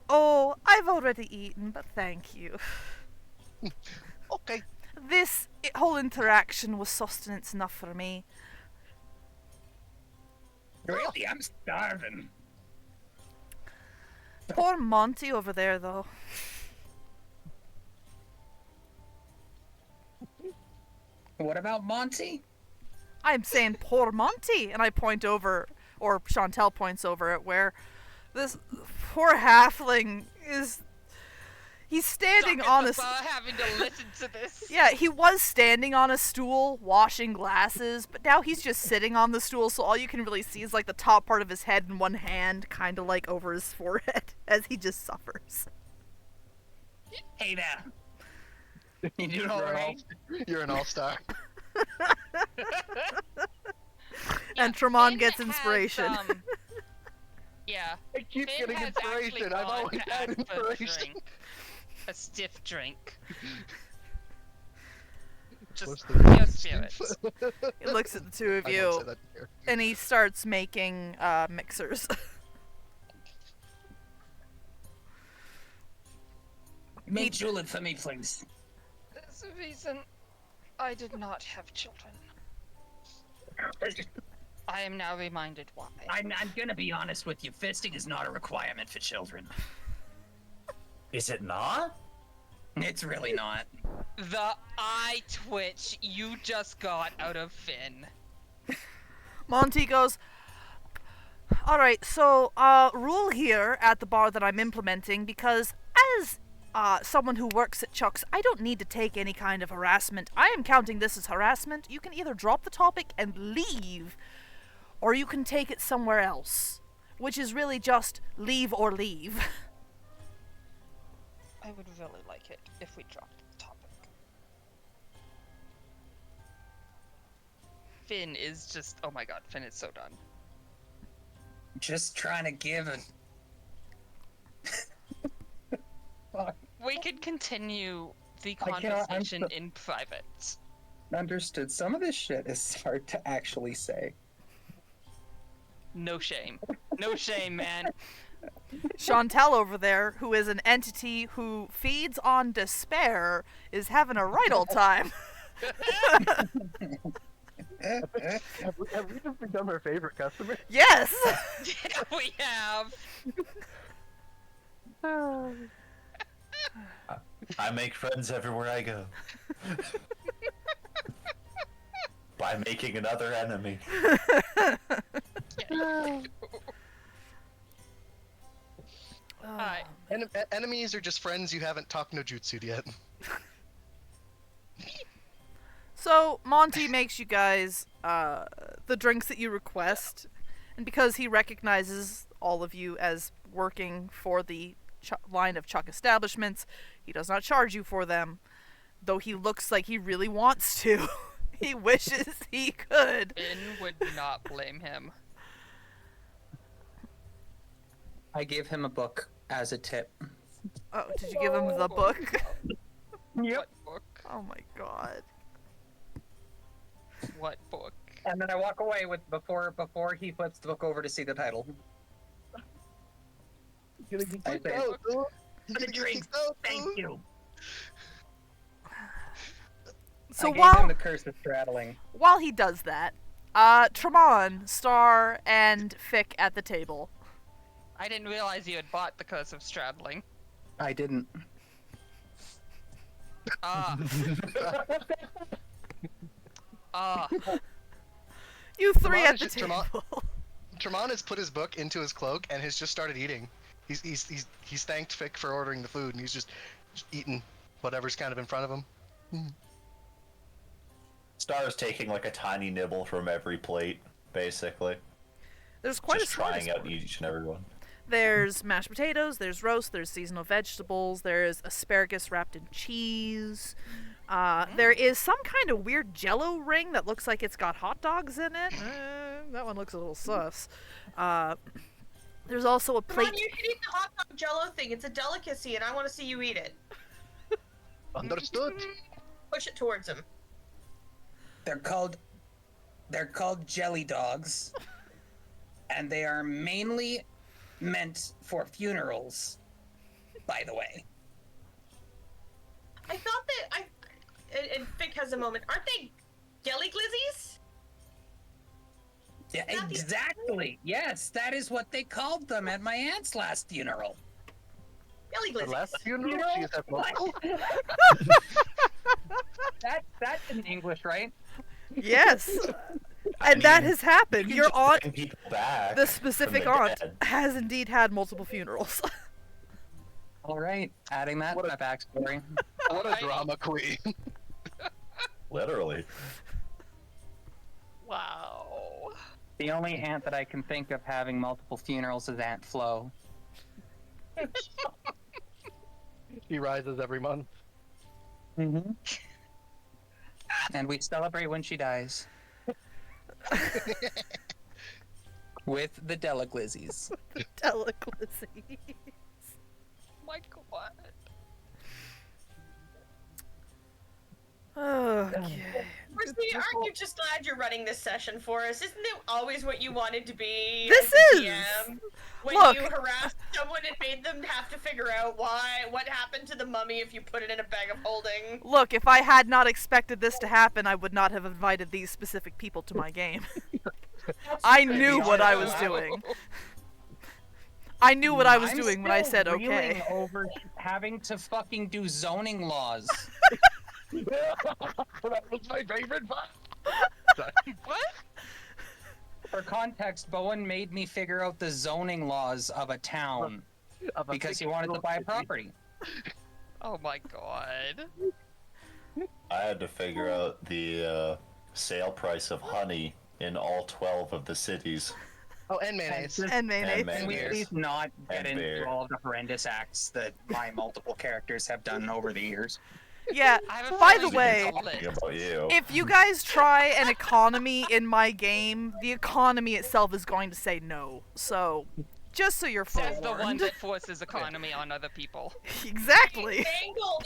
Oh, I've already eaten, but thank you. Okay. This whole interaction was sustenance enough for me. Really, I'm starving. Poor Monty over there, though. What about Monty? I'm saying poor Monty, and I point over, or Chantel points over at where this poor halfling is. He's standing Stuck on at a. the bar having to listen to this. Yeah, he was standing on a stool washing glasses, but now he's just sitting on the stool, so all you can really see is like the top part of his head in one hand, kind of like over his forehead, as he just suffers. Hey there. You doing all You're an right? You're an all-star. And Tremont Finn gets has, inspiration. Yeah. I keep Finn getting has actually inspiration. I've gone always to had ask for a inspiration. drink. A stiff drink. Just What's pure spirits. He looks at the two of I won't you, say that here. and he starts making mixers. Make julep for me, please. There's a reason I did not have children. I am now reminded why. I'm gonna be honest with you. Fisting is not a requirement for children. Is it not? It's really not. The eye twitch you just got out of Finn. Monty goes, alright, so, rule here at the bar that I'm implementing, because as someone who works at Chuck's, I don't need to take any kind of harassment. I am counting this as harassment. You can either drop the topic and leave, or you can take it somewhere else, which is really just leave or leave. I would really like it if we dropped the topic. Finn is just, oh my god, Finn is so done. Just trying to give a. Fuck. We could continue the I cannot- I'm conversation so- in private. Understood. Some of this shit is hard to actually say. No shame. No shame, man. Chantel over there, who is an entity who feeds on despair, is having a right old time. Have we just become her favorite customer? Yes! Yeah, we have. I make friends everywhere I go. By making another enemy. Alright. Enemies are just friends you haven't talked no jutsu yet. So, Monty makes you guys the drinks that you request, and because he recognizes all of you as working for the line of Chuck establishments. He does not charge you for them, though he looks like he really wants to. He wishes he could. Finn would not blame him. I gave him a book as a tip. Oh, did you give him the book? What book? Oh my god. What book? And then I walk away with before he flips the book over to see the title. You're gonna get I kicked say- out, dude. You're The gonna get drink. kicked out, Thank dude. you. So I gave him while the curse of straddling. he does that, Tremon, Star, and Fick at the table. I didn't realize you had bought the Curse of Straddling. I didn't. Ah. Ah. You three Tremon at is the just- table. Tremon has put his book into his cloak and has just started eating. He's thanked Fick for ordering the food, and he's just eating whatever's kind of in front of him. Star's taking like a tiny nibble from every plate, basically. There's quite Just a trying out smorgasbord. each and every one. There's mashed potatoes, there's roast, there's seasonal vegetables, there's asparagus wrapped in cheese. There is some kind of weird jello ring that looks like it's got hot dogs in it. That one looks a little sus. There's also a Come plate. on, you should eat the hot dog jello thing. It's a delicacy, and I want to see you eat it. Understood. Push it towards him. They're called jelly dogs, and they are mainly meant for funerals. By the way, I thought that and Fick has a moment. Aren't they jelly glizzies? yeah, Not the- exactly. Yes, that is what they called them at my aunt's last funeral. Jelly The glizzies. last funeral, You know, she had multiple. That's in English, right? Yes. I And that mean, has happened. you Your can just aunt, bring people back the from specific the aunt, dead. has indeed had multiple funerals. All right, adding that What to a- my backstory. What a drama queen. Literally. Wow. The only aunt that I can think of having multiple funerals is Aunt Flo. He rises every month. Mm-hmm. And we celebrate when she dies. With the Delaglizzies. Delicacy. My God. Okay. Christy, aren't you just glad you're running this session for us? Isn't it always what you wanted to be? This as a is. GM? When Look. you harassed someone and made them have to figure out what happened to the mummy if you put it in a bag of holding. Look, if I had not expected this to happen, I would not have invited these specific people to my game. I knew what I was doing. I knew what I was I'm doing when I still said reeling okay. over having to fucking do zoning laws. That was my favorite part. What? For context, Bowen made me figure out the zoning laws of a town because he wanted to buy a property. Oh my God. I had to figure out the sale price of honey in all 12 of the cities. Oh, and mayonnaise. And mayonnaise. And Can we Bears. please not get And into bear. all of the horrendous acts that my multiple characters have done over the years? Yeah. I have a By feeling the way, we can call it. Talking about you. if you guys try an economy in my game, the economy itself is going to say no. So, just so you're Says the one forewarned. that forces economy on other people. Exactly. Dangled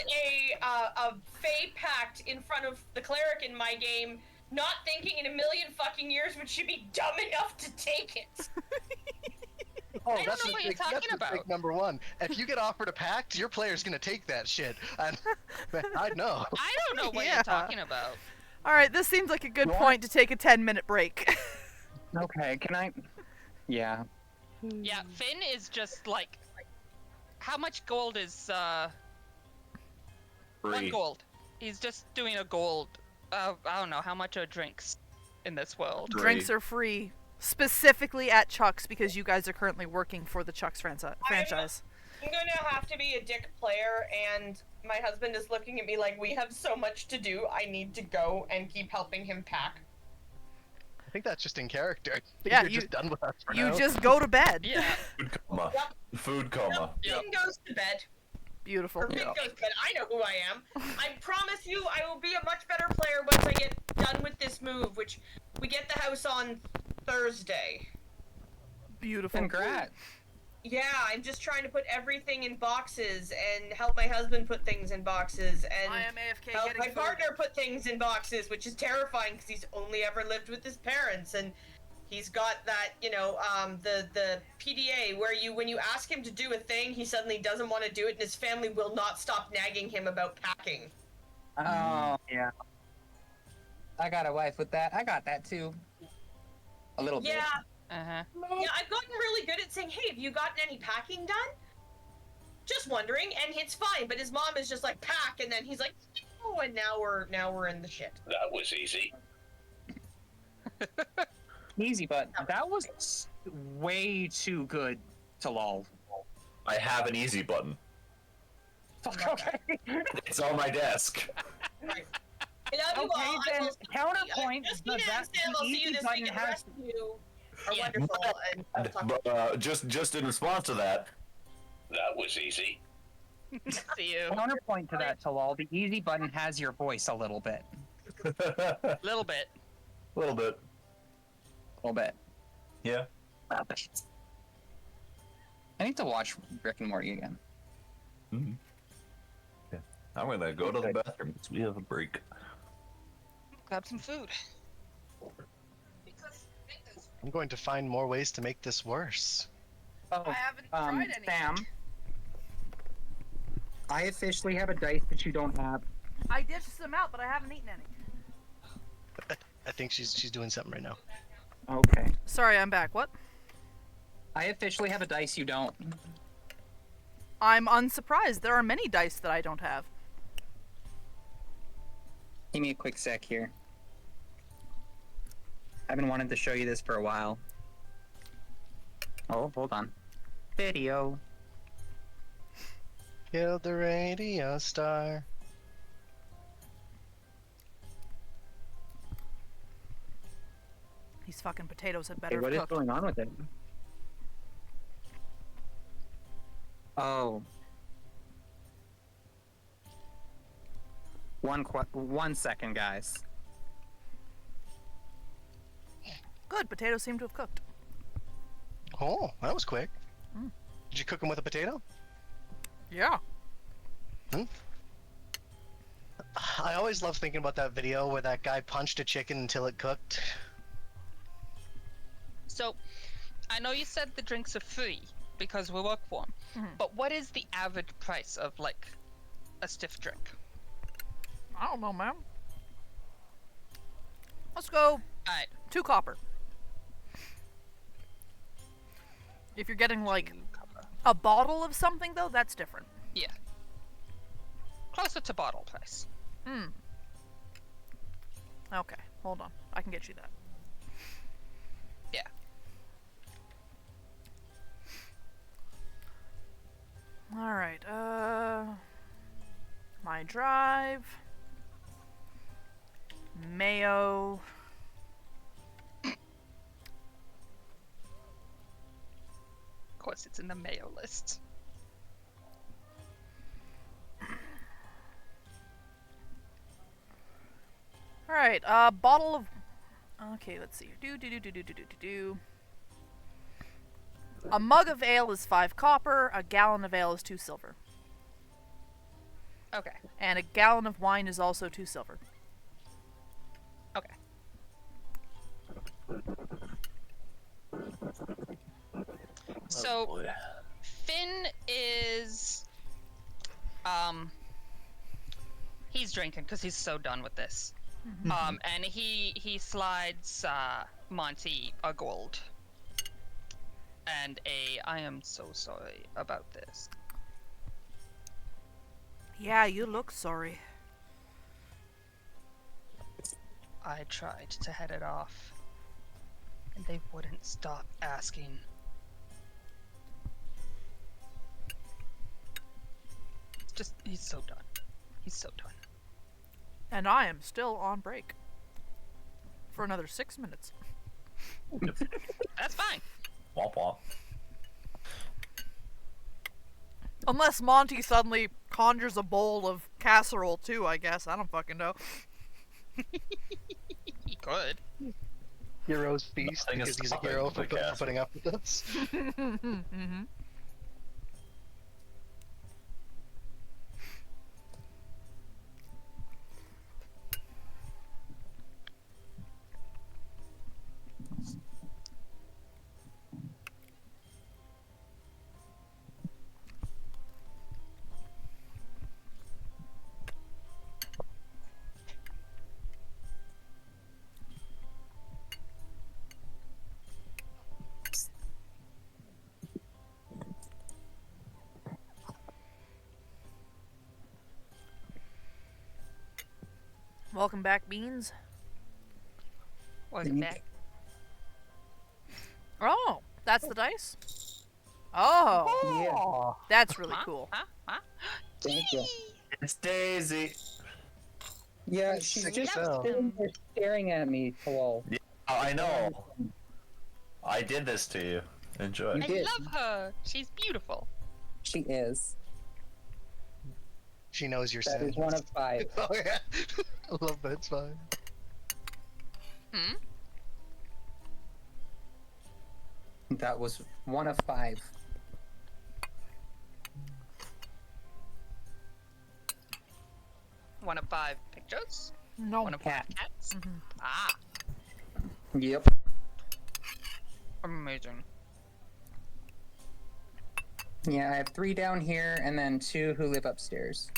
a Fey pact in front of the cleric in my game, not thinking in a million fucking years would she be dumb enough to take it. Oh, don't that's know what you're mistake- talking that's mistake about. number one. If you get offered a pact, your player's gonna take that shit. And I know. I don't know what Yeah. you're talking about. Alright, this seems like a good What? point to take a 10-minute break. Okay, can I? Yeah. Yeah, Finn is just like, how much gold is 1 Free. gold? He's just doing a gold. I don't know how much are drinks in this world. Drinks are free. Specifically at Chuck's, because you guys are currently working for the Chuck's franchise. I'm gonna have to be a dick player, and my husband is looking at me like we have so much to do. I need to go and keep helping him pack. I think that's just in character. Yeah, You're just done with us for You now. just go to bed. Yeah. Food coma. Yep. Food coma. Yep. Finn goes to bed. Beautiful. Or Finn goes to bed. I know who I am. I promise you, I will be a much better player once I get done with this move, which we get the house on Thursday. Beautiful. Congrats. Yeah, I'm just trying to put everything in boxes and help my husband put things in boxes and I am AFK help getting my food. partner put things in boxes, which is terrifying because he's only ever lived with his parents and he's got that, the PDA where when you ask him to do a thing, he suddenly doesn't want to do it and his family will not stop nagging him about packing. Oh, yeah. I got a wife with that. I got that too. A little bit. Yeah, Uh-huh. yeah, I've gotten really good at saying, hey, have you gotten any packing done? Just wondering, and it's fine, but his mom is just like, pack, and then he's like, oh, and now we're in the shit. That was easy. Easy, but that was way too good to lol. I have an easy button. Fuck, okay. It's on my desk. I love you all. Okay, I then will counterpoint. Justina Does and that Sam, I'll see you easy this button week, and the has- rest of you are Yeah. wonderful. And I'll talk But just in response to that, That was easy. See you. Counterpoint to that, Talal. The easy button has your voice a little bit. a Little bit. little bit. A little bit. Yeah. A bit. I need to watch Rick and Morty again. Mm-hmm. Yeah. I'm gonna go to the bathroom because we have a break. Grab some food. I'm going to find more ways to make this worse. Oh, I haven't tried any. Sam. I officially have a dice that you don't have. I dished them out, but I haven't eaten any. I think she's doing something right now. Okay. Sorry, I'm back. What? I officially have a dice you don't. I'm unsurprised. There are many dice that I don't have. Give me a quick sec here. I've been wanting to show you this for a while. Oh, hold on. Video. Killed the radio star. These fucking potatoes had Hey, better what is cooked. going on with it? Oh. 1 second, guys. Good, potatoes seem to have cooked. Oh, that was quick. Mm. Did you cook them with a potato? Yeah. I always love thinking about that video where that guy punched a chicken until it cooked. So, I know you said the drinks are free because we work for 'em, Mhm. but what is the average price of, like, a stiff drink? I don't know, man. Let's go Alright. 2 copper. If you're getting, like, a bottle of something, though, that's different. Yeah. Closer to bottle price. Hmm. Okay, hold on. I can get you that. Yeah. Alright, my drive. Mayo. Of course, it's in the Mayo list. Alright, bottle of... Okay, let's see. Do. A mug of ale is 5 copper, a gallon of ale is 2 silver. Okay. And a gallon of wine is also 2 silver. Okay. So, Finn is, he's drinking because he's so done with this. And he slides Monty a gold and I am so sorry about this. Yeah, you look sorry. I tried to head it off, and they wouldn't stop asking. Just, he's so done. He's so done. And I am still on break. For another 6 minutes. That's fine. Womp womp. Unless Monty suddenly conjures a bowl of casserole too, I guess. I don't fucking know. He could. Hero's feast Nothing is because he's a stopping hero the for casserole. putting up with us. Mm-hmm. Welcome back, Beans. Welcome back. Oh, that's the dice? Oh, Yeah. that's really Huh? cool. Huh? Thank you. It's Daisy. Yeah, Nice she's sick just sound. sitting there staring at me. Hello. Oh, I know. I did this to you. Enjoy. You I did. love her. She's beautiful. She is. She knows your That sins. is one of 5. Oh yeah, I love that. It's fine. Hmm? That was one of 5. One of 5 pictures. No. One of 5 Cat. cats. Mhm. Ah, Yep. amazing. Yeah, I have 3 down here and then 2 who live upstairs.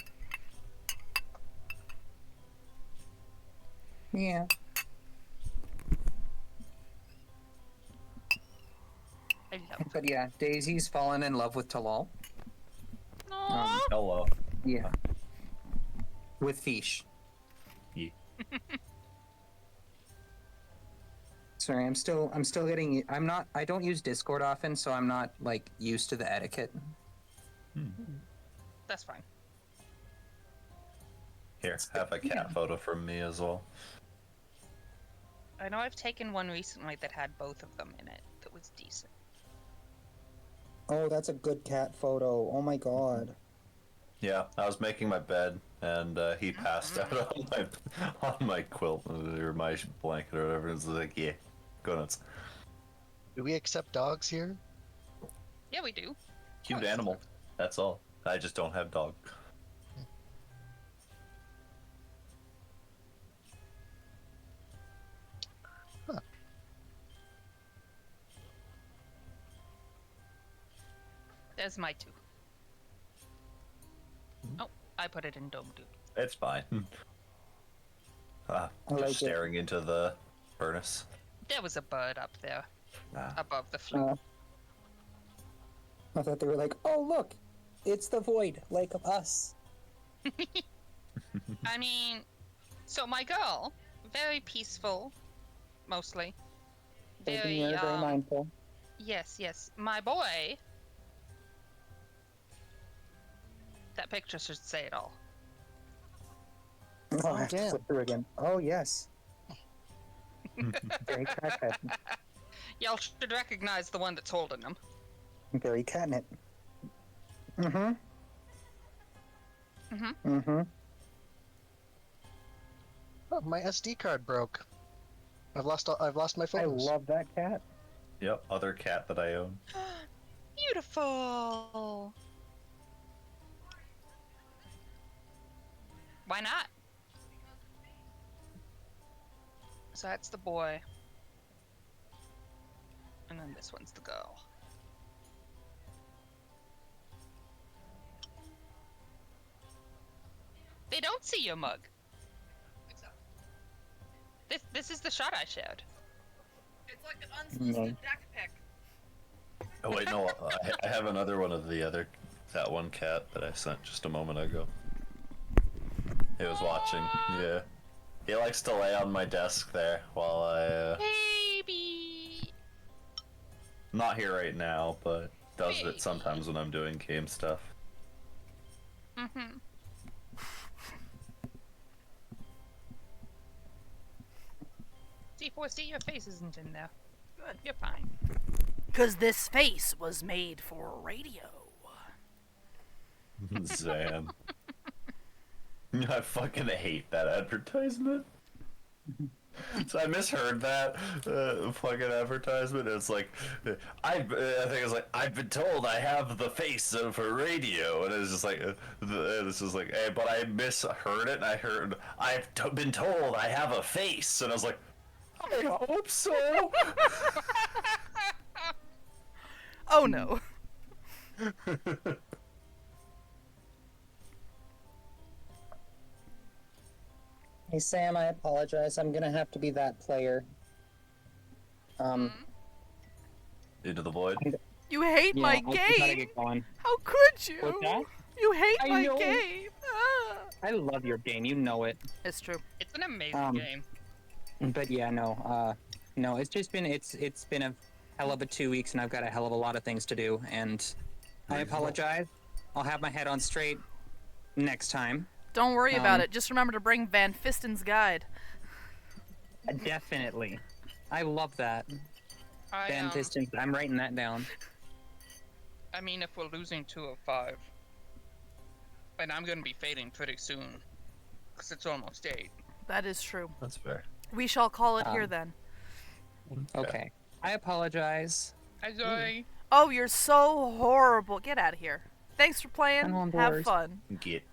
Yeah. I love But yeah, Daisy's fallen in love with Talal. Aww. Hello. Yeah. With Fish. Yeah. Sorry, I'm still getting I don't use Discord often, so I'm not like used to the etiquette. That's fine. Here, have a cat photo from me as well. I know I've taken one recently that had both of them in it. That was decent. Oh, that's a good cat photo. Oh my god. Yeah, I was making my bed and he passed out on my quilt or my blanket or whatever. It's like, yeah, go nuts. Do we accept dogs here? Yeah, we do. Cute animal. That's all. I just don't have dog. There's my 2. Oh, I put it in dome dude. It's fine. I Just like it. staring into the furnace. There was a bird up there Ah. above the flue. I thought they were like, oh look, it's the void, like us. I mean, so my girl, very peaceful, mostly. Very, Very mindful. yes. My boy, that picture should say it all. Oh, I have to damn. flip through again. Oh yes. Very crackhead. Y'all should recognize the one that's holding them. Very catnip. Mm-hmm. Mm-hmm. Mm-hmm. Oh, my SD card broke. I've lost my I photos. love that cat. Yep, other cat that I own. Beautiful. Why not? So that's the boy. And then this one's the girl. They don't see your mug. This is the shot I shared. It's like an unsolicited No. deck pick. Oh wait, no, I have another one of that one cat that I sent just a moment ago. He was watching, yeah. He likes to lay on my desk there while Baby. not here right now, but does it sometimes when I'm doing game stuff. Mm-hmm. C4C, your face isn't in there. Good, you're fine. Because this face was made for radio. Zan. I fucking hate that advertisement. So I misheard that fucking advertisement. It's like, I think it's like, I've been told I have the face for radio, and it's just like, this is like, hey, but I misheard it. And I heard been told I have a face, and I was like, I hope so. Oh no. Hey Sam, I apologize. I'm gonna have to be that player. Into the void. You hate Yeah, my I just gotta game. get going. How could you? What's that? You hate I my know. game. Ah. I love your game. You know it. It's true. It's an amazing game. But yeah, no. No. It's just been it's been a hell of a 2 weeks, and I've got a hell of a lot of things to do. And I apologize. I'll have my head on straight next time. Don't worry about it. Just remember to bring Van Fisten's guide. Definitely. I love that. Van I Pistons. I'm writing that down. mean, if we're losing 2 of 5, and I'm gonna be fading pretty soon, because it's almost 8. That is true. That's fair. We shall call it here then. Okay. I apologize. Hi, Zoe. Oh, you're so horrible. Get out of here. Thanks for playing. I'm on Have board. fun. Get